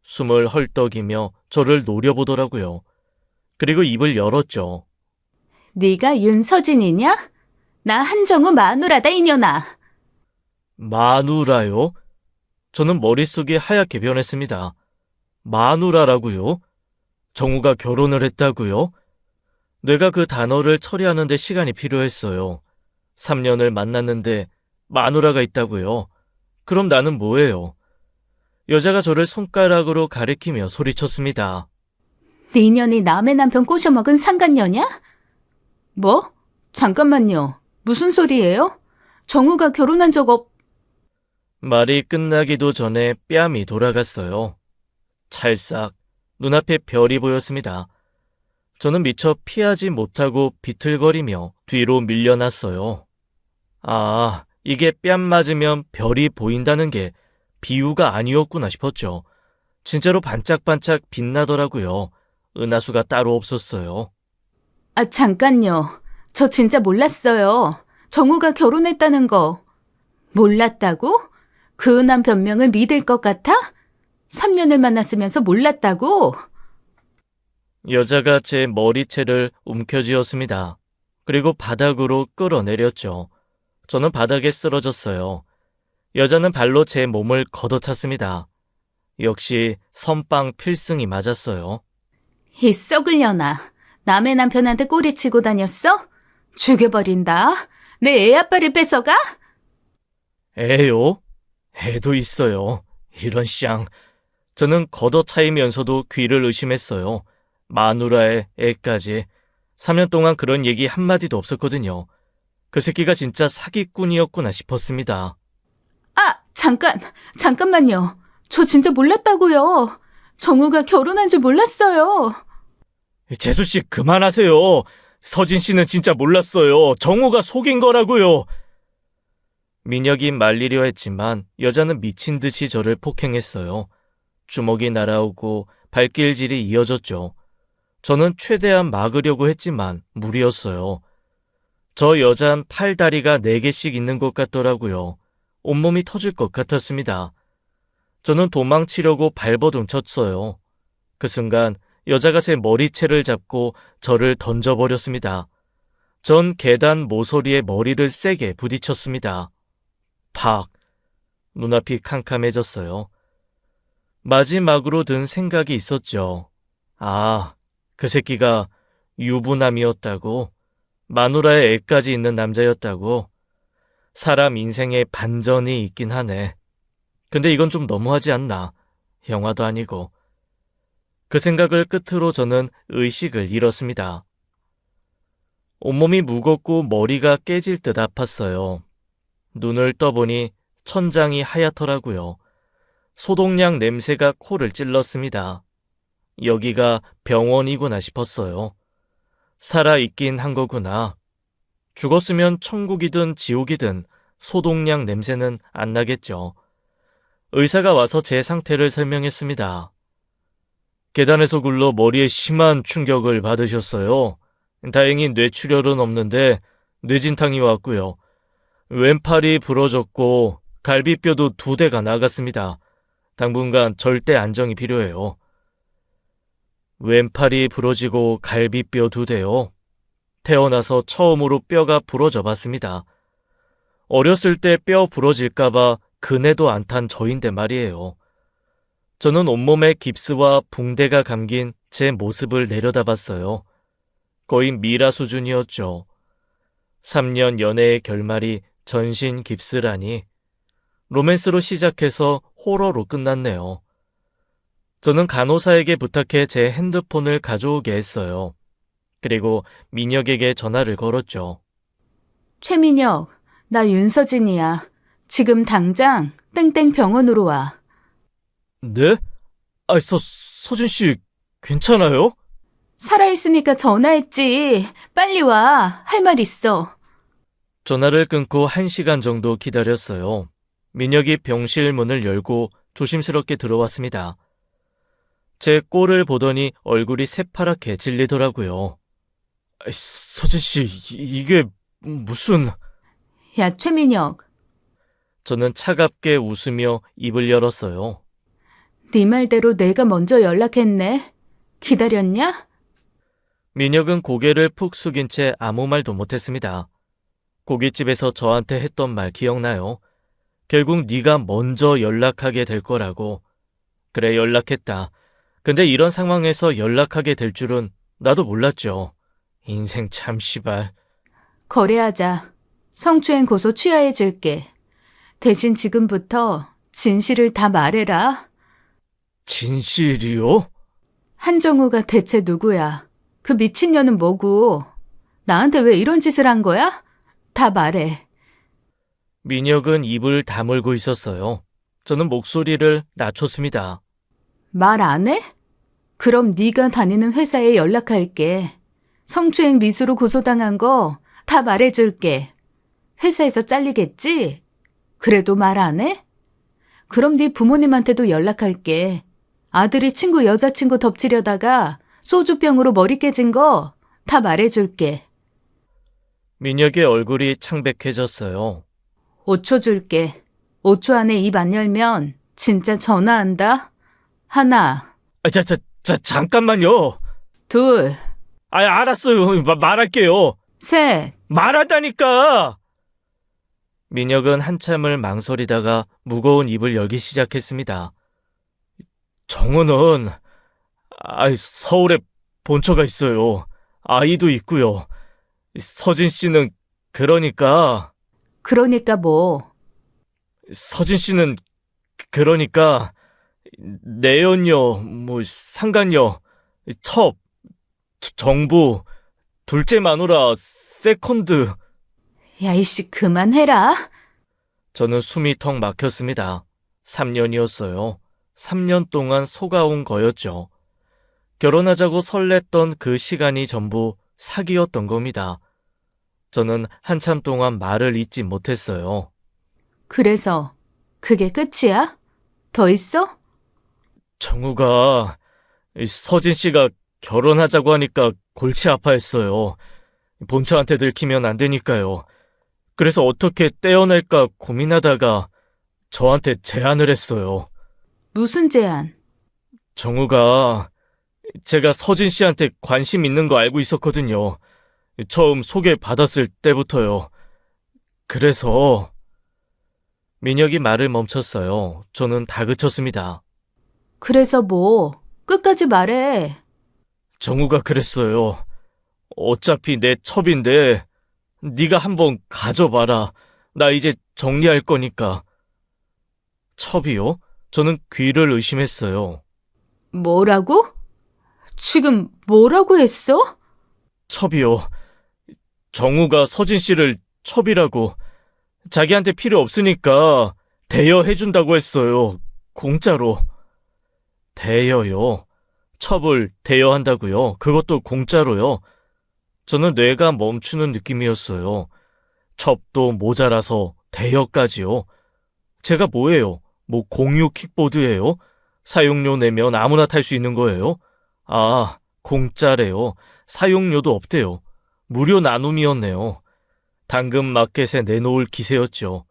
숨을 헐떡이며 저를 노려보더라고요. 그리고 입을 열었죠. 네가 윤서진이냐? 나 한정우 마누라다 이년아. 마누라요? 저는 머릿속이 하얗게 변했습니다. 마누라라고요? 정우가 결혼을 했다고요? 내가 그 단어를 처리하는 데 시간이 필요했어요. 3년을 만났는데 마누라가 있다고요? 그럼 나는 뭐예요? 여자가 저를 손가락으로 가리키며 소리쳤습니다. 네 년이 남의 남편 꼬셔먹은 상간녀냐? 뭐? 잠깐만요. 무슨 소리예요? 정우가 결혼한 적 말이 끝나기도 전에 뺨이 돌아갔어요. 찰싹 눈앞에 별이 보였습니다. 저는 미처 피하지 못하고 비틀거리며 뒤로 밀려났어요. 아, 이게 뺨 맞으면 별이 보인다는 게 비유가 아니었구나 싶었죠. 진짜로 반짝반짝 빛나더라고요. 은하수가 따로 없었어요. 아, 잠깐요. 저 진짜 몰랐어요. 정우가 결혼했다는 거. 몰랐다고? 그 은한 변명을 믿을 것 같아? 3년을 만났으면서 몰랐다고? 여자가 제 머리채를 움켜쥐었습니다. 그리고 바닥으로 끌어내렸죠. 저는 바닥에 쓰러졌어요. 여자는 발로 제 몸을 걷어찼습니다. 역시 선빵 필승이 맞았어요. 이 썩을 년아. 남의 남편한테 꼬리치고 다녔어? 죽여버린다. 내 애 아빠를 뺏어가? 애요? 애도 있어요. 이런 쌍. 저는 걷어차이면서도 귀를 의심했어요. 마누라의 애까지. 3년 동안 그런 얘기 한마디도 없었거든요. 그 새끼가 진짜 사기꾼이었구나 싶었습니다. 아, 잠깐만요. 저 진짜 몰랐다고요. 정우가 결혼한 줄 몰랐어요. 재수씨 그만하세요. 서진씨는 진짜 몰랐어요. 정우가 속인 거라고요. 민혁이 말리려 했지만 여자는 미친 듯이 저를 폭행했어요. 주먹이 날아오고 발길질이 이어졌죠. 저는 최대한 막으려고 했지만 무리였어요. 저 여잔 팔다리가 4개씩 있는 것 같더라고요. 온몸이 터질 것 같았습니다. 저는 도망치려고 발버둥 쳤어요. 그 순간 여자가 제 머리채를 잡고 저를 던져버렸습니다. 전 계단 모서리에 머리를 세게 부딪혔습니다. 팍! 눈앞이 캄캄해졌어요. 마지막으로 든 생각이 있었죠. 아, 그 새끼가 유부남이었다고? 마누라의 애까지 있는 남자였다고? 사람 인생에 반전이 있긴 하네. 근데 이건 좀 너무하지 않나? 영화도 아니고. 그 생각을 끝으로 저는 의식을 잃었습니다. 온몸이 무겁고 머리가 깨질 듯 아팠어요. 눈을 떠보니 천장이 하얗더라고요. 소독약 냄새가 코를 찔렀습니다. 여기가 병원이구나 싶었어요. 살아있긴 한 거구나. 죽었으면 천국이든 지옥이든 소독약 냄새는 안 나겠죠. 의사가 와서 제 상태를 설명했습니다. 계단에서 굴러 머리에 심한 충격을 받으셨어요. 다행히 뇌출혈은 없는데 뇌진탕이 왔고요. 왼팔이 부러졌고 갈비뼈도 2대가 나갔습니다. 당분간 절대 안정이 필요해요. 왼팔이 부러지고 갈비뼈 2대요. 태어나서 처음으로 뼈가 부러져 봤습니다. 어렸을 때 뼈 부러질까봐 그네도 안 탄 저인데 말이에요. 저는 온몸에 깁스와 붕대가 감긴 제 모습을 내려다봤어요. 거의 미라 수준이었죠. 3년 연애의 결말이 전신 깁스라니. 로맨스로 시작해서 호러로 끝났네요. 저는 간호사에게 부탁해 제 핸드폰을 가져오게 했어요. 그리고 민혁에게 전화를 걸었죠. 최민혁, 나 윤서진이야. 지금 당장 땡땡 병원으로 와. 네? 서진씨, 괜찮아요? 살아있으니까 전화했지. 빨리 와. 할 말 있어. 전화를 끊고 1시간 정도 기다렸어요. 민혁이 병실 문을 열고 조심스럽게 들어왔습니다. 제 꼴을 보더니 얼굴이 새파랗게 질리더라고요. 서진씨, 이게 무슨... 야, 최민혁. 저는 차갑게 웃으며 입을 열었어요. 네 말대로 내가 먼저 연락했네. 기다렸냐? 민혁은 고개를 푹 숙인 채 아무 말도 못했습니다. 고깃집에서 저한테 했던 말 기억나요? 결국 네가 먼저 연락하게 될 거라고. 그래, 연락했다. 근데 이런 상황에서 연락하게 될 줄은 나도 몰랐죠. 인생 참 시발. 거래하자. 성추행 고소 취하해줄게. 대신 지금부터 진실을 다 말해라. 진실이요? 한정우가 대체 누구야? 그 미친년은 뭐고? 나한테 왜 이런 짓을 한 거야? 다 말해. 민혁은 입을 다물고 있었어요. 저는 목소리를 낮췄습니다. 말 안 해? 그럼 네가 다니는 회사에 연락할게. 성추행 미수로 고소당한 거 다 말해줄게. 회사에서 잘리겠지? 그래도 말 안 해? 그럼 네 부모님한테도 연락할게. 아들이 친구 여자친구 덮치려다가 소주병으로 머리 깨진 거 다 말해줄게. 민혁의 얼굴이 창백해졌어요. 5초 줄게. 5초 안에 입 안 열면 진짜 전화한다. 하나, 잠깐만요. 둘, 알았어요. 말할게요. 셋. 말하다니까! 민혁은 한참을 망설이다가 무거운 입을 열기 시작했습니다. 정은은, 서울에 본처가 있어요. 아이도 있고요. 서진 씨는, 그러니까 뭐. 서진 씨는, 그러니까, 내연녀, 상간녀, 첩, 정부, 둘째 마누라, 세컨드. 야, 이씨, 그만해라. 저는 숨이 턱 막혔습니다. 3년이었어요. 3년 동안 속아온 거였죠. 결혼하자고 설렜던 그 시간이 전부 사기였던 겁니다. 저는 한참 동안 말을 잇지 못했어요. 그래서 그게 끝이야? 더 있어? 정우가 서진 씨가 결혼하자고 하니까 골치 아파했어요. 본처한테 들키면 안 되니까요. 그래서 어떻게 떼어낼까 고민하다가 저한테 제안을 했어요. 무슨 제안? 정우가 제가 서진 씨한테 관심 있는 거 알고 있었거든요. 처음 소개받았을 때부터요. 그래서 민혁이 말을 멈췄어요. 저는 다그쳤습니다. 그래서 뭐? 끝까지 말해. 정우가 그랬어요. 어차피 내 첩인데 네가 한번 가져봐라. 나 이제 정리할 거니까. 첩이요? 저는 귀를 의심했어요. 뭐라고? 지금 뭐라고 했어? 첩이요. 정우가 서진 씨를 첩이라고 자기한테 필요 없으니까 대여해준다고 했어요. 공짜로. 대여요. 첩을 대여한다고요. 그것도 공짜로요. 저는 뇌가 멈추는 느낌이었어요. 첩도 모자라서 대여까지요. 제가 뭐예요? 공유 킥보드예요? 사용료 내면 아무나 탈 수 있는 거예요? 공짜래요. 사용료도 없대요. 무료 나눔이었네요. 당근 마켓에 내놓을 기세였죠.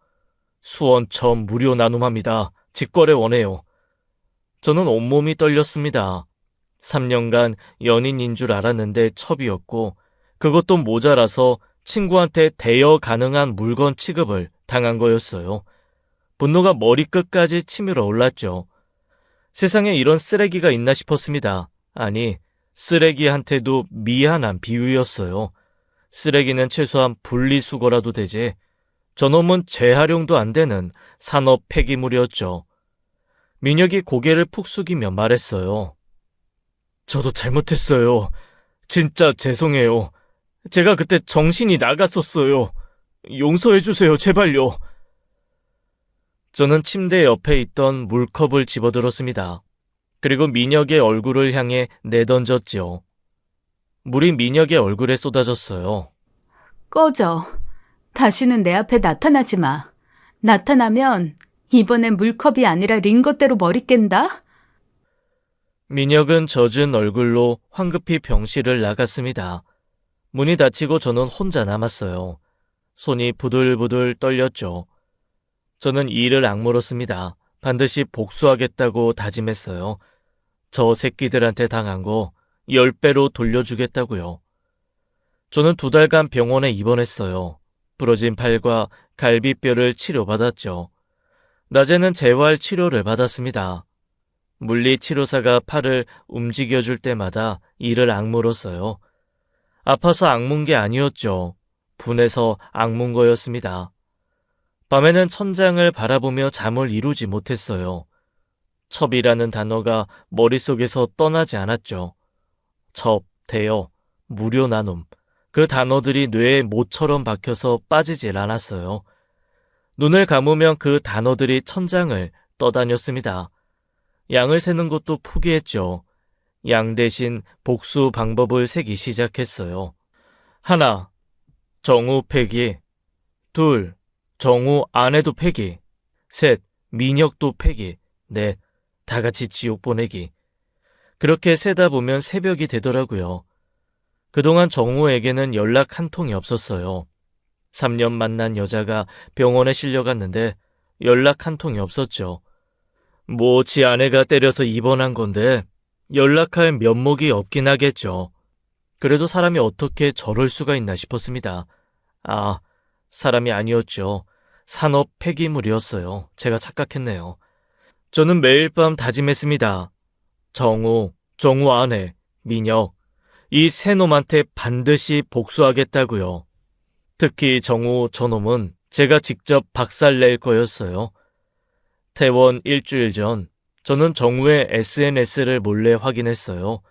수원첩 무료 나눔합니다. 직거래 원해요. 저는 온몸이 떨렸습니다. 3년간 연인인 줄 알았는데 첩이었고 그것도 모자라서 친구한테 대여 가능한 물건 취급을 당한 거였어요. 분노가 머리끝까지 치밀어 올랐죠. 세상에 이런 쓰레기가 있나 싶었습니다. 아니, 쓰레기한테도 미안한 비유였어요. 쓰레기는 최소한 분리수거라도 되지. 저놈은 재활용도 안 되는 산업 폐기물이었죠. 민혁이 고개를 푹 숙이며 말했어요. 저도 잘못했어요. 진짜 죄송해요. 제가 그때 정신이 나갔었어요. 용서해주세요, 제발요. 저는 침대 옆에 있던 물컵을 집어들었습니다. 그리고 민혁의 얼굴을 향해 내던졌지요. 물이 민혁의 얼굴에 쏟아졌어요. 꺼져. 다시는 내 앞에 나타나지 마. 나타나면 이번엔 물컵이 아니라 링거대로 머리 깬다? 민혁은 젖은 얼굴로 황급히 병실을 나갔습니다. 문이 닫히고 저는 혼자 남았어요. 손이 부들부들 떨렸죠. 저는 이를 악물었습니다. 반드시 복수하겠다고 다짐했어요. 저 새끼들한테 당한 거 10배로 돌려주겠다고요. 저는 2달간 병원에 입원했어요. 부러진 팔과 갈비뼈를 치료받았죠. 낮에는 재활 치료를 받았습니다. 물리치료사가 팔을 움직여줄 때마다 이를 악물었어요. 아파서 악문 게 아니었죠. 분해서 악문 거였습니다. 밤에는 천장을 바라보며 잠을 이루지 못했어요. 첩이라는 단어가 머릿속에서 떠나지 않았죠. 첩, 대여, 무료 나눔. 그 단어들이 뇌에 못처럼 박혀서 빠지질 않았어요. 눈을 감으면 그 단어들이 천장을 떠다녔습니다. 양을 세는 것도 포기했죠. 양 대신 복수 방법을 세기 시작했어요. 하나, 정우 패기. 둘, 정우 아내도 패기. 셋, 민혁도 패기. 넷, 다 같이 지옥 보내기. 그렇게 세다 보면 새벽이 되더라고요. 그동안 정우에게는 연락 한 통이 없었어요. 3년 만난 여자가 병원에 실려갔는데 연락 한 통이 없었죠. 뭐 지 아내가 때려서 입원한 건데 연락할 면목이 없긴 하겠죠. 그래도 사람이 어떻게 저럴 수가 있나 싶었습니다. 아, 사람이 아니었죠. 산업 폐기물이었어요. 제가 착각했네요. 저는 매일 밤 다짐했습니다. 정우 아내, 민혁, 이 세 놈한테 반드시 복수하겠다고요. 특히 정우 저놈은 제가 직접 박살낼 거였어요. 퇴원 일주일 전 저는 정우의 SNS를 몰래 확인했어요.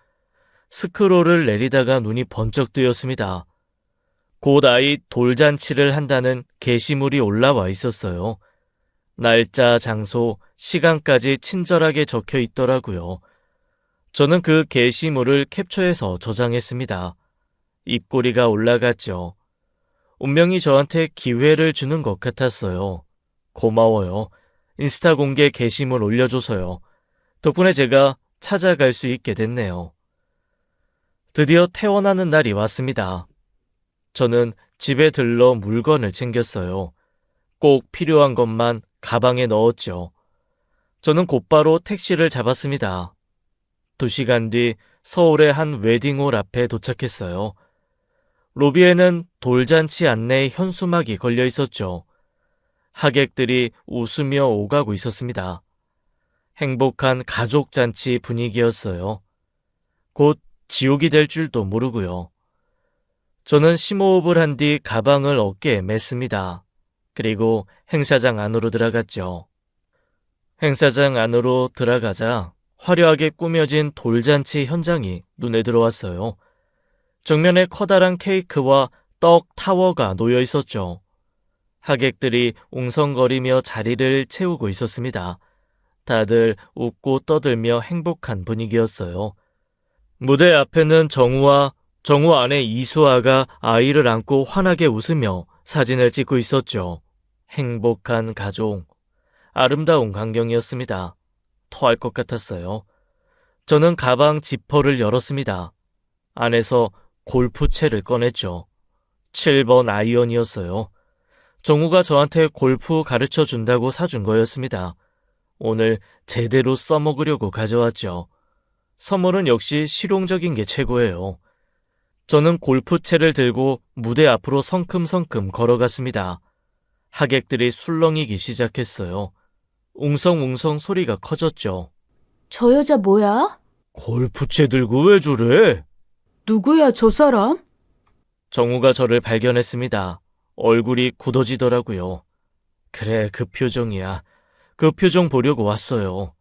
스크롤을 내리다가 눈이 번쩍 뜨였습니다. 곧 아이 돌잔치를 한다는 게시물이 올라와 있었어요. 날짜, 장소, 시간까지 친절하게 적혀 있더라고요. 저는 그 게시물을 캡처해서 저장했습니다. 입꼬리가 올라갔죠. 운명이 저한테 기회를 주는 것 같았어요. 고마워요. 인스타 공개 게시물 올려줘서요. 덕분에 제가 찾아갈 수 있게 됐네요. 드디어 퇴원하는 날이 왔습니다. 저는 집에 들러 물건을 챙겼어요. 꼭 필요한 것만 가방에 넣었죠. 저는 곧바로 택시를 잡았습니다. 2시간 뒤 서울의 한 웨딩홀 앞에 도착했어요. 로비에는 돌잔치 안내 현수막이 걸려 있었죠. 하객들이 웃으며 오가고 있었습니다. 행복한 가족잔치 분위기였어요. 곧 지옥이 될 줄도 모르고요. 저는 심호흡을 한 뒤 가방을 어깨에 맸습니다. 그리고 행사장 안으로 들어갔죠. 행사장 안으로 들어가자 화려하게 꾸며진 돌잔치 현장이 눈에 들어왔어요. 정면에 커다란 케이크와 떡 타워가 놓여 있었죠. 하객들이 웅성거리며 자리를 채우고 있었습니다. 다들 웃고 떠들며 행복한 분위기였어요. 무대 앞에는 정우 아내 이수아가 아이를 안고 환하게 웃으며 사진을 찍고 있었죠. 행복한 가족. 아름다운 광경이었습니다. 토할 것 같았어요. 저는 가방 지퍼를 열었습니다. 안에서 골프채를 꺼냈죠. 7번 아이언이었어요. 정우가 저한테 골프 가르쳐 준다고 사준 거였습니다. 오늘 제대로 써먹으려고 가져왔죠. 선물은 역시 실용적인 게 최고예요. 저는 골프채를 들고 무대 앞으로 성큼성큼 걸어갔습니다. 하객들이 술렁이기 시작했어요. 웅성웅성 소리가 커졌죠. 저 여자 뭐야? 골프채 들고 왜 저래? 누구야, 저 사람? 정우가 저를 발견했습니다. 얼굴이 굳어지더라고요. 그래, 그 표정이야. 그 표정 보려고 왔어요.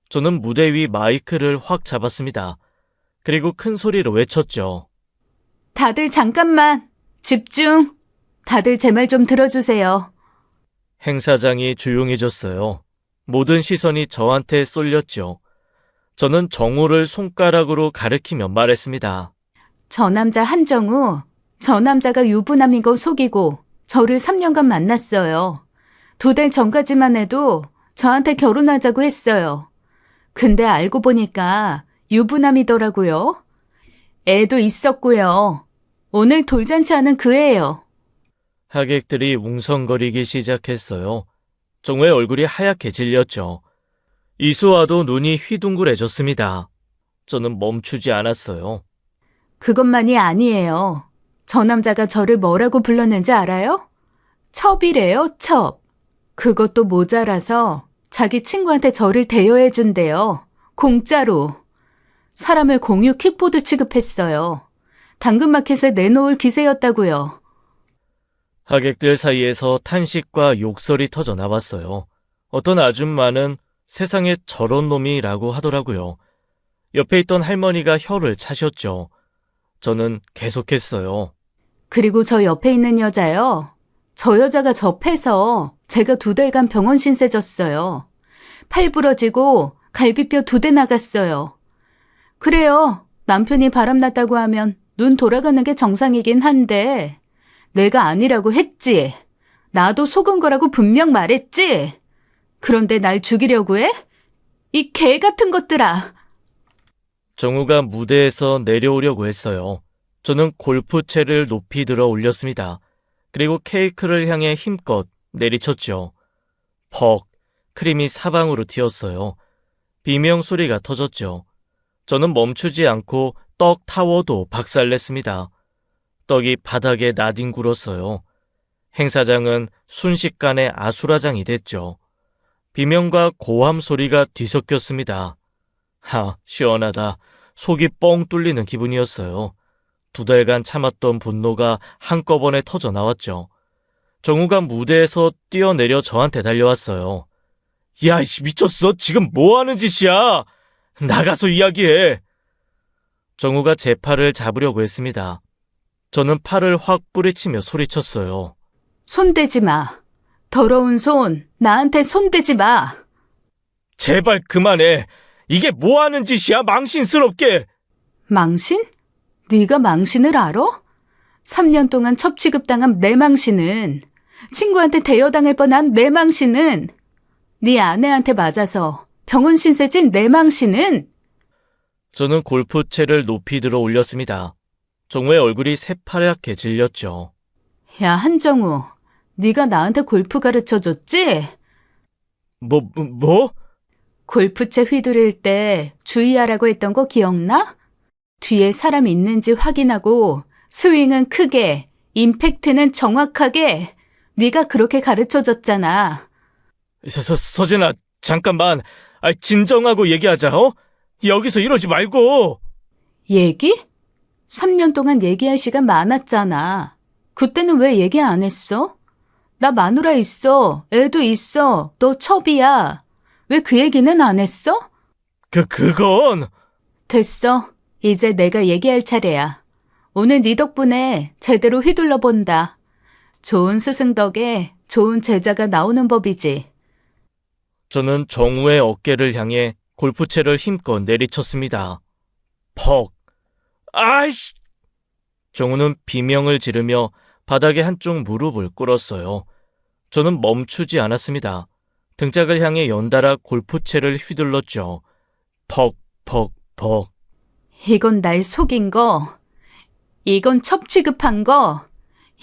저는 무대 위 마이크를 확 잡았습니다. 그리고 큰 소리로 외쳤죠. 다들 잠깐만. 집중. 다들 제 말 좀 들어주세요. 행사장이 조용해졌어요. 모든 시선이 저한테 쏠렸죠. 저는 정우를 손가락으로 가리키며 말했습니다. 저 남자 한정우, 저 남자가 유부남인 거 속이고 저를 3년간 만났어요. 2달 전까지만 해도 저한테 결혼하자고 했어요. 근데 알고 보니까 유부남이더라고요. 애도 있었고요. 오늘 돌잔치 하는 그 애예요. 하객들이 웅성거리기 시작했어요. 정우의 얼굴이 하얗게 질렸죠. 이수아도 눈이 휘둥그레졌습니다. 저는 멈추지 않았어요. 그것만이 아니에요. 저 남자가 저를 뭐라고 불렀는지 알아요? 첩이래요, 첩. 그것도 모자라서 자기 친구한테 저를 대여해 준대요. 공짜로. 사람을 공유 킥보드 취급했어요. 당근마켓에 내놓을 기세였다고요. 하객들 사이에서 탄식과 욕설이 터져 나왔어요. 어떤 아줌마는 세상에 저런 놈이라고 하더라고요. 옆에 있던 할머니가 혀를 차셨죠. 저는 계속했어요. 그리고 저 옆에 있는 여자요. 저 여자가 저 패서 제가 2달간 병원 신세 졌어요. 팔 부러지고 갈비뼈 2대 나갔어요. 그래요. 남편이 바람났다고 하면 눈 돌아가는 게 정상이긴 한데 내가 아니라고 했지. 나도 속은 거라고 분명 말했지. 그런데 날 죽이려고 해? 이 개 같은 것들아. 정우가 무대에서 내려오려고 했어요. 저는 골프채를 높이 들어 올렸습니다. 그리고 케이크를 향해 힘껏 내리쳤죠. 퍽, 크림이 사방으로 튀었어요. 비명 소리가 터졌죠. 저는 멈추지 않고 떡 타워도 박살냈습니다. 떡이 바닥에 나뒹굴었어요. 행사장은 순식간에 아수라장이 됐죠. 비명과 고함 소리가 뒤섞였습니다. 시원하다. 속이 뻥 뚫리는 기분이었어요. 2달간 참았던 분노가 한꺼번에 터져 나왔죠. 정우가 무대에서 뛰어내려 저한테 달려왔어요. 야, 이씨, 미쳤어? 지금 뭐 하는 짓이야? 나가서 이야기해. 정우가 제 팔을 잡으려고 했습니다. 저는 팔을 확 뿌리치며 소리쳤어요. 손대지 마. 더러운 손, 나한테 손대지 마. 제발 그만해. 이게 뭐 하는 짓이야? 망신스럽게. 망신? 네가 망신을 알아? 3년 동안 첩취급당한 내 망신은, 친구한테 대여당할 뻔한 내 망신은, 네 아내한테 맞아서 병원 신세진 내 망신은. 저는 골프채를 높이 들어 올렸습니다. 정우의 얼굴이 새파랗게 질렸죠. 야, 한정우, 네가 나한테 골프 가르쳐줬지? 뭐? 골프채 휘두를 때 주의하라고 했던 거 기억나? 뒤에 사람 있는지 확인하고 스윙은 크게, 임팩트는 정확하게. 네가 그렇게 가르쳐줬잖아. 서진아, 잠깐만. 진정하고 얘기하자, 어? 여기서 이러지 말고. 얘기? 3년 동안 얘기할 시간 많았잖아. 그때는 왜 얘기 안 했어? 나 마누라 있어. 애도 있어. 너 첩이야. 왜 그 얘기는 안 했어? 그건. 됐어. 이제 내가 얘기할 차례야. 오늘 네 덕분에 제대로 휘둘러 본다. 좋은 스승 덕에 좋은 제자가 나오는 법이지. 저는 정우의 어깨를 향해 골프채를 힘껏 내리쳤습니다. 퍽. 아이씨! 정우는 비명을 지르며 바닥에 한쪽 무릎을 꿇었어요. 저는 멈추지 않았습니다. 등짝을 향해 연달아 골프채를 휘둘렀죠. 퍽, 퍽, 퍽. 이건 날 속인 거. 이건 첩취급한 거.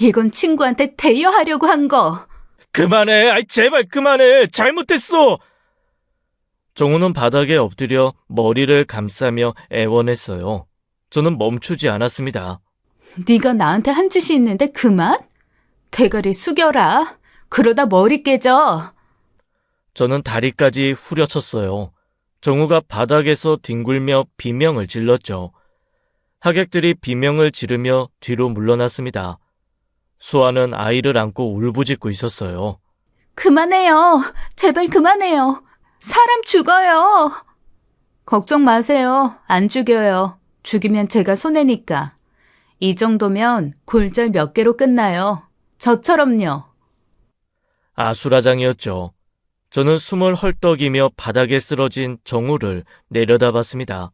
이건 친구한테 대여하려고 한 거. 그만해. 제발 그만해. 잘못했어. 정우는 바닥에 엎드려 머리를 감싸며 애원했어요. 저는 멈추지 않았습니다. 네가 나한테 한 짓이 있는데 그만? 대가리 숙여라. 그러다 머리 깨져. 저는 다리까지 후려쳤어요. 정우가 바닥에서 뒹굴며 비명을 질렀죠. 하객들이 비명을 지르며 뒤로 물러났습니다. 수아는 아이를 안고 울부짖고 있었어요. 그만해요. 제발 그만해요. 사람 죽어요. 걱정 마세요. 안 죽여요. 죽이면 제가 손해니까. 이 정도면 골절 몇 개로 끝나요. 저처럼요. 아수라장이었죠. 저는 숨을 헐떡이며 바닥에 쓰러진 정우를 내려다봤습니다.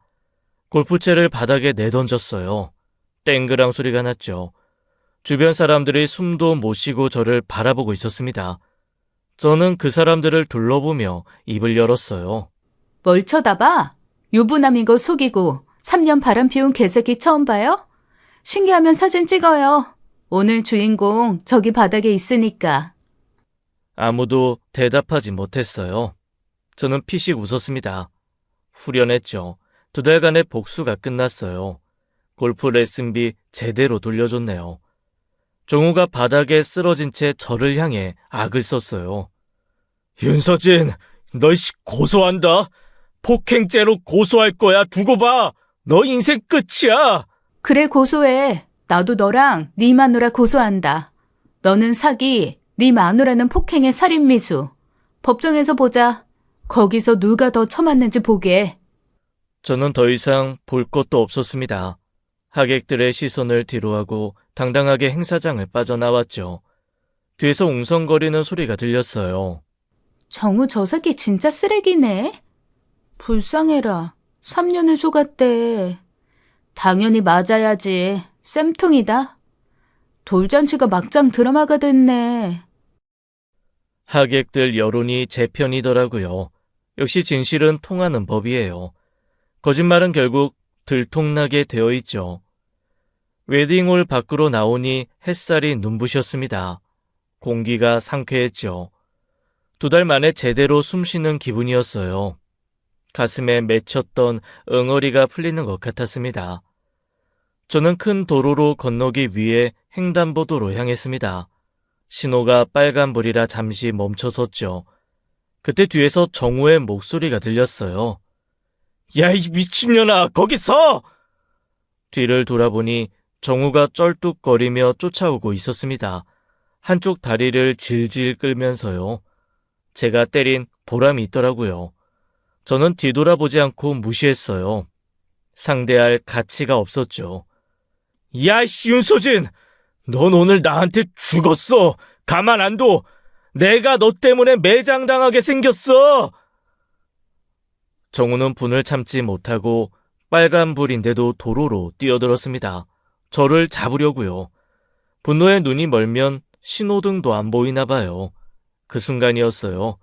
골프채를 바닥에 내던졌어요. 땡그랑 소리가 났죠. 주변 사람들이 숨도 못 쉬고 저를 바라보고 있었습니다. 저는 그 사람들을 둘러보며 입을 열었어요. 뭘 쳐다봐? 유부남인 거 속이고 3년 바람 피운 개새끼 처음 봐요? 신기하면 사진 찍어요. 오늘 주인공 저기 바닥에 있으니까. 아무도 대답하지 못했어요. 저는 피식 웃었습니다. 후련했죠. 2달간의 복수가 끝났어요. 골프 레슨비 제대로 돌려줬네요. 정우가 바닥에 쓰러진 채 저를 향해 악을 썼어요. 윤서진, 너 고소한다. 폭행죄로 고소할 거야. 두고 봐. 너 인생 끝이야. 그래 고소해. 나도 너랑 네 마누라 고소한다. 너는 사기, 네 마누라는 폭행의 살인미수. 법정에서 보자. 거기서 누가 더 처맞는지 보게. 저는 더 이상 볼 것도 없었습니다. 하객들의 시선을 뒤로하고 당당하게 행사장을 빠져나왔죠. 뒤에서 웅성거리는 소리가 들렸어요. 정우 저 새끼 진짜 쓰레기네. 불쌍해라. 3년을 속았대. 당연히 맞아야지. 쌤통이다. 돌잔치가 막장 드라마가 됐네. 하객들 여론이 제 편이더라고요. 역시 진실은 통하는 법이에요. 거짓말은 결국 들통나게 되어 있죠. 웨딩홀 밖으로 나오니 햇살이 눈부셨습니다. 공기가 상쾌했죠. 2달 만에 제대로 숨쉬는 기분이었어요. 가슴에 맺혔던 응어리가 풀리는 것 같았습니다. 저는 큰 도로로 건너기 위해 횡단보도로 향했습니다. 신호가 빨간불이라 잠시 멈춰섰죠. 그때 뒤에서 정우의 목소리가 들렸어요. 야, 이 미친년아, 거기 서! 뒤를 돌아보니 정우가 쩔뚝거리며 쫓아오고 있었습니다. 한쪽 다리를 질질 끌면서요. 제가 때린 보람이 있더라고요. 저는 뒤돌아보지 않고 무시했어요. 상대할 가치가 없었죠. 야, 윤소진! 넌 오늘 나한테 죽었어! 가만 안 둬! 내가 너 때문에 매장당하게 생겼어! 정우는 분을 참지 못하고 빨간불인데도 도로로 뛰어들었습니다. 저를 잡으려고요. 분노에 눈이 멀면 신호등도 안 보이나 봐요. 그 순간이었어요.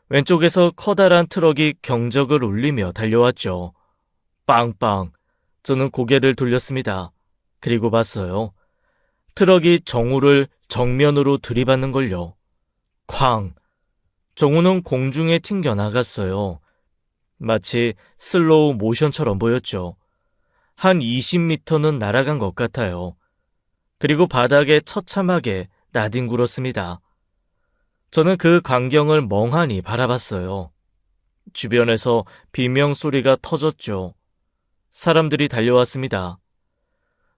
왼쪽에서 커다란 트럭이 경적을 울리며 달려왔죠. 빵빵. 저는 고개를 돌렸습니다. 그리고 봤어요. 트럭이 정우를 정면으로 들이받는걸요. 쾅. 정우는 공중에 튕겨나갔어요. 마치 슬로우 모션처럼 보였죠. 한 20m는 날아간 것 같아요. 그리고 바닥에 처참하게 나뒹굴었습니다. 저는 그 광경을 멍하니 바라봤어요. 주변에서 비명소리가 터졌죠. 사람들이 달려왔습니다.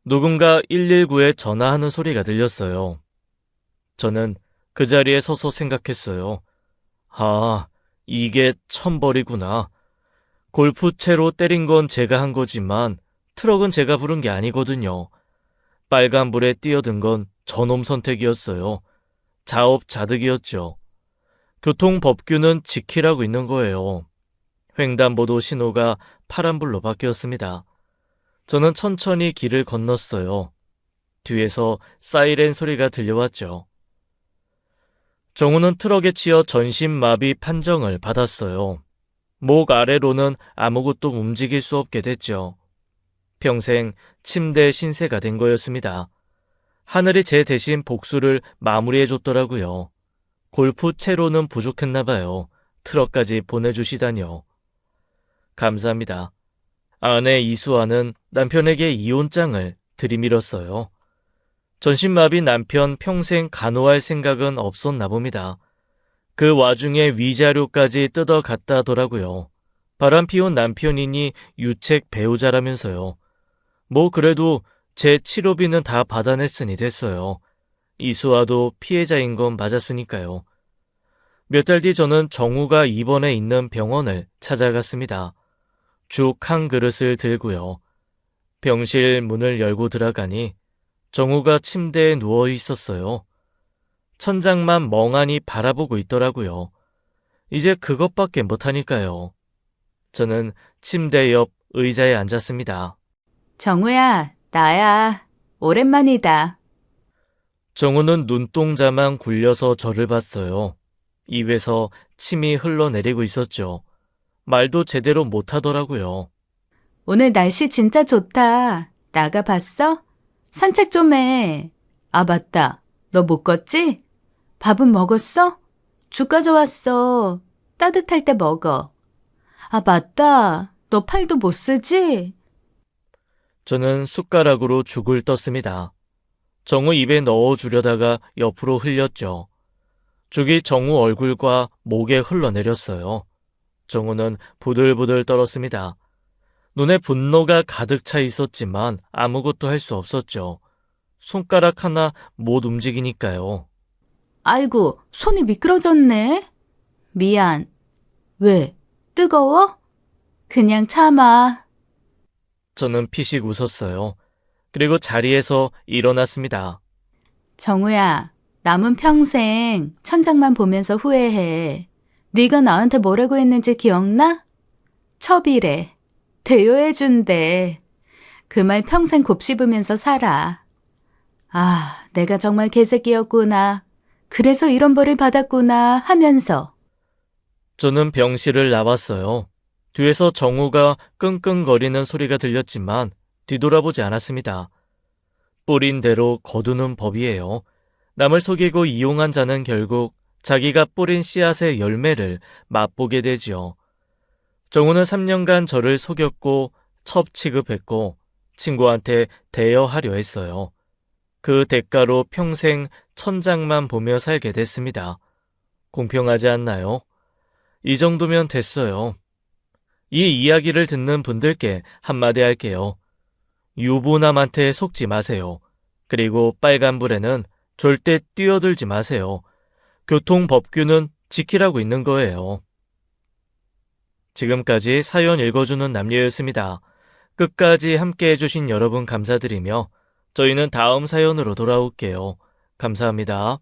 누군가 119에 전화하는 소리가 들렸어요. 저는 그 자리에 서서 생각했어요. 아, 이게 천벌이구나. 골프채로 때린 건 제가 한 거지만 트럭은 제가 부른 게 아니거든요. 빨간불에 뛰어든 건 저놈 선택이었어요. 자업자득이었죠. 교통법규는 지키라고 있는 거예요. 횡단보도 신호가 파란불로 바뀌었습니다. 저는 천천히 길을 건넜어요. 뒤에서 사이렌 소리가 들려왔죠. 정우는 트럭에 치여 전신마비 판정을 받았어요. 목 아래로는 아무것도 움직일 수 없게 됐죠. 평생 침대 신세가 된 거였습니다. 하늘이 제 대신 복수를 마무리해줬더라고요. 골프 채로는 부족했나 봐요. 트럭까지 보내주시다뇨. 감사합니다. 아내 이수아는 남편에게 이혼장을 들이밀었어요. 전신마비 남편 평생 간호할 생각은 없었나 봅니다. 그 와중에 위자료까지 뜯어 갔다더라고요. 바람 피운 남편이니 유책 배우자라면서요. 뭐 그래도 제 치료비는 다 받아냈으니 됐어요. 이수아도 피해자인 건 맞았으니까요. 몇 달 뒤 저는 정우가 입원해 있는 병원을 찾아갔습니다. 죽 한 그릇을 들고요. 병실 문을 열고 들어가니 정우가 침대에 누워 있었어요. 천장만 멍하니 바라보고 있더라고요. 이제 그것밖에 못하니까요. 저는 침대 옆 의자에 앉았습니다. 정우야, 나야. 오랜만이다. 정우는 눈동자만 굴려서 저를 봤어요. 입에서 침이 흘러내리고 있었죠. 말도 제대로 못하더라고요. 오늘 날씨 진짜 좋다. 나가 봤어? 산책 좀 해. 아, 맞다. 너 못 걷지? 밥은 먹었어? 죽 가져왔어. 따뜻할 때 먹어. 아, 맞다. 너 팔도 못 쓰지? 저는 숟가락으로 죽을 떴습니다. 정우 입에 넣어주려다가 옆으로 흘렸죠. 죽이 정우 얼굴과 목에 흘러내렸어요. 정우는 부들부들 떨었습니다. 눈에 분노가 가득 차 있었지만 아무것도 할 수 없었죠. 손가락 하나 못 움직이니까요. 아이고, 손이 미끄러졌네. 미안. 왜? 뜨거워? 그냥 참아. 저는 피식 웃었어요. 그리고 자리에서 일어났습니다. 정우야, 남은 평생 천장만 보면서 후회해. 네가 나한테 뭐라고 했는지 기억나? 첩이래. 대여해준대. 그 말 평생 곱씹으면서 살아. 아, 내가 정말 개새끼였구나. 그래서 이런 벌을 받았구나 하면서. 저는 병실을 나왔어요. 뒤에서 정우가 끙끙거리는 소리가 들렸지만 뒤돌아보지 않았습니다. 뿌린 대로 거두는 법이에요. 남을 속이고 이용한 자는 결국 자기가 뿌린 씨앗의 열매를 맛보게 되지요. 정우는 3년간 저를 속였고 첩 취급했고 친구한테 대여하려 했어요. 그 대가로 평생 천장만 보며 살게 됐습니다. 공평하지 않나요? 이 정도면 됐어요. 이 이야기를 듣는 분들께 한마디 할게요. 유부남한테 속지 마세요. 그리고 빨간불에는 절대 뛰어들지 마세요. 교통법규는 지키라고 있는 거예요. 지금까지 사연 읽어주는 남녀였습니다. 끝까지 함께 해주신 여러분 감사드리며 저희는 다음 사연으로 돌아올게요. 감사합니다.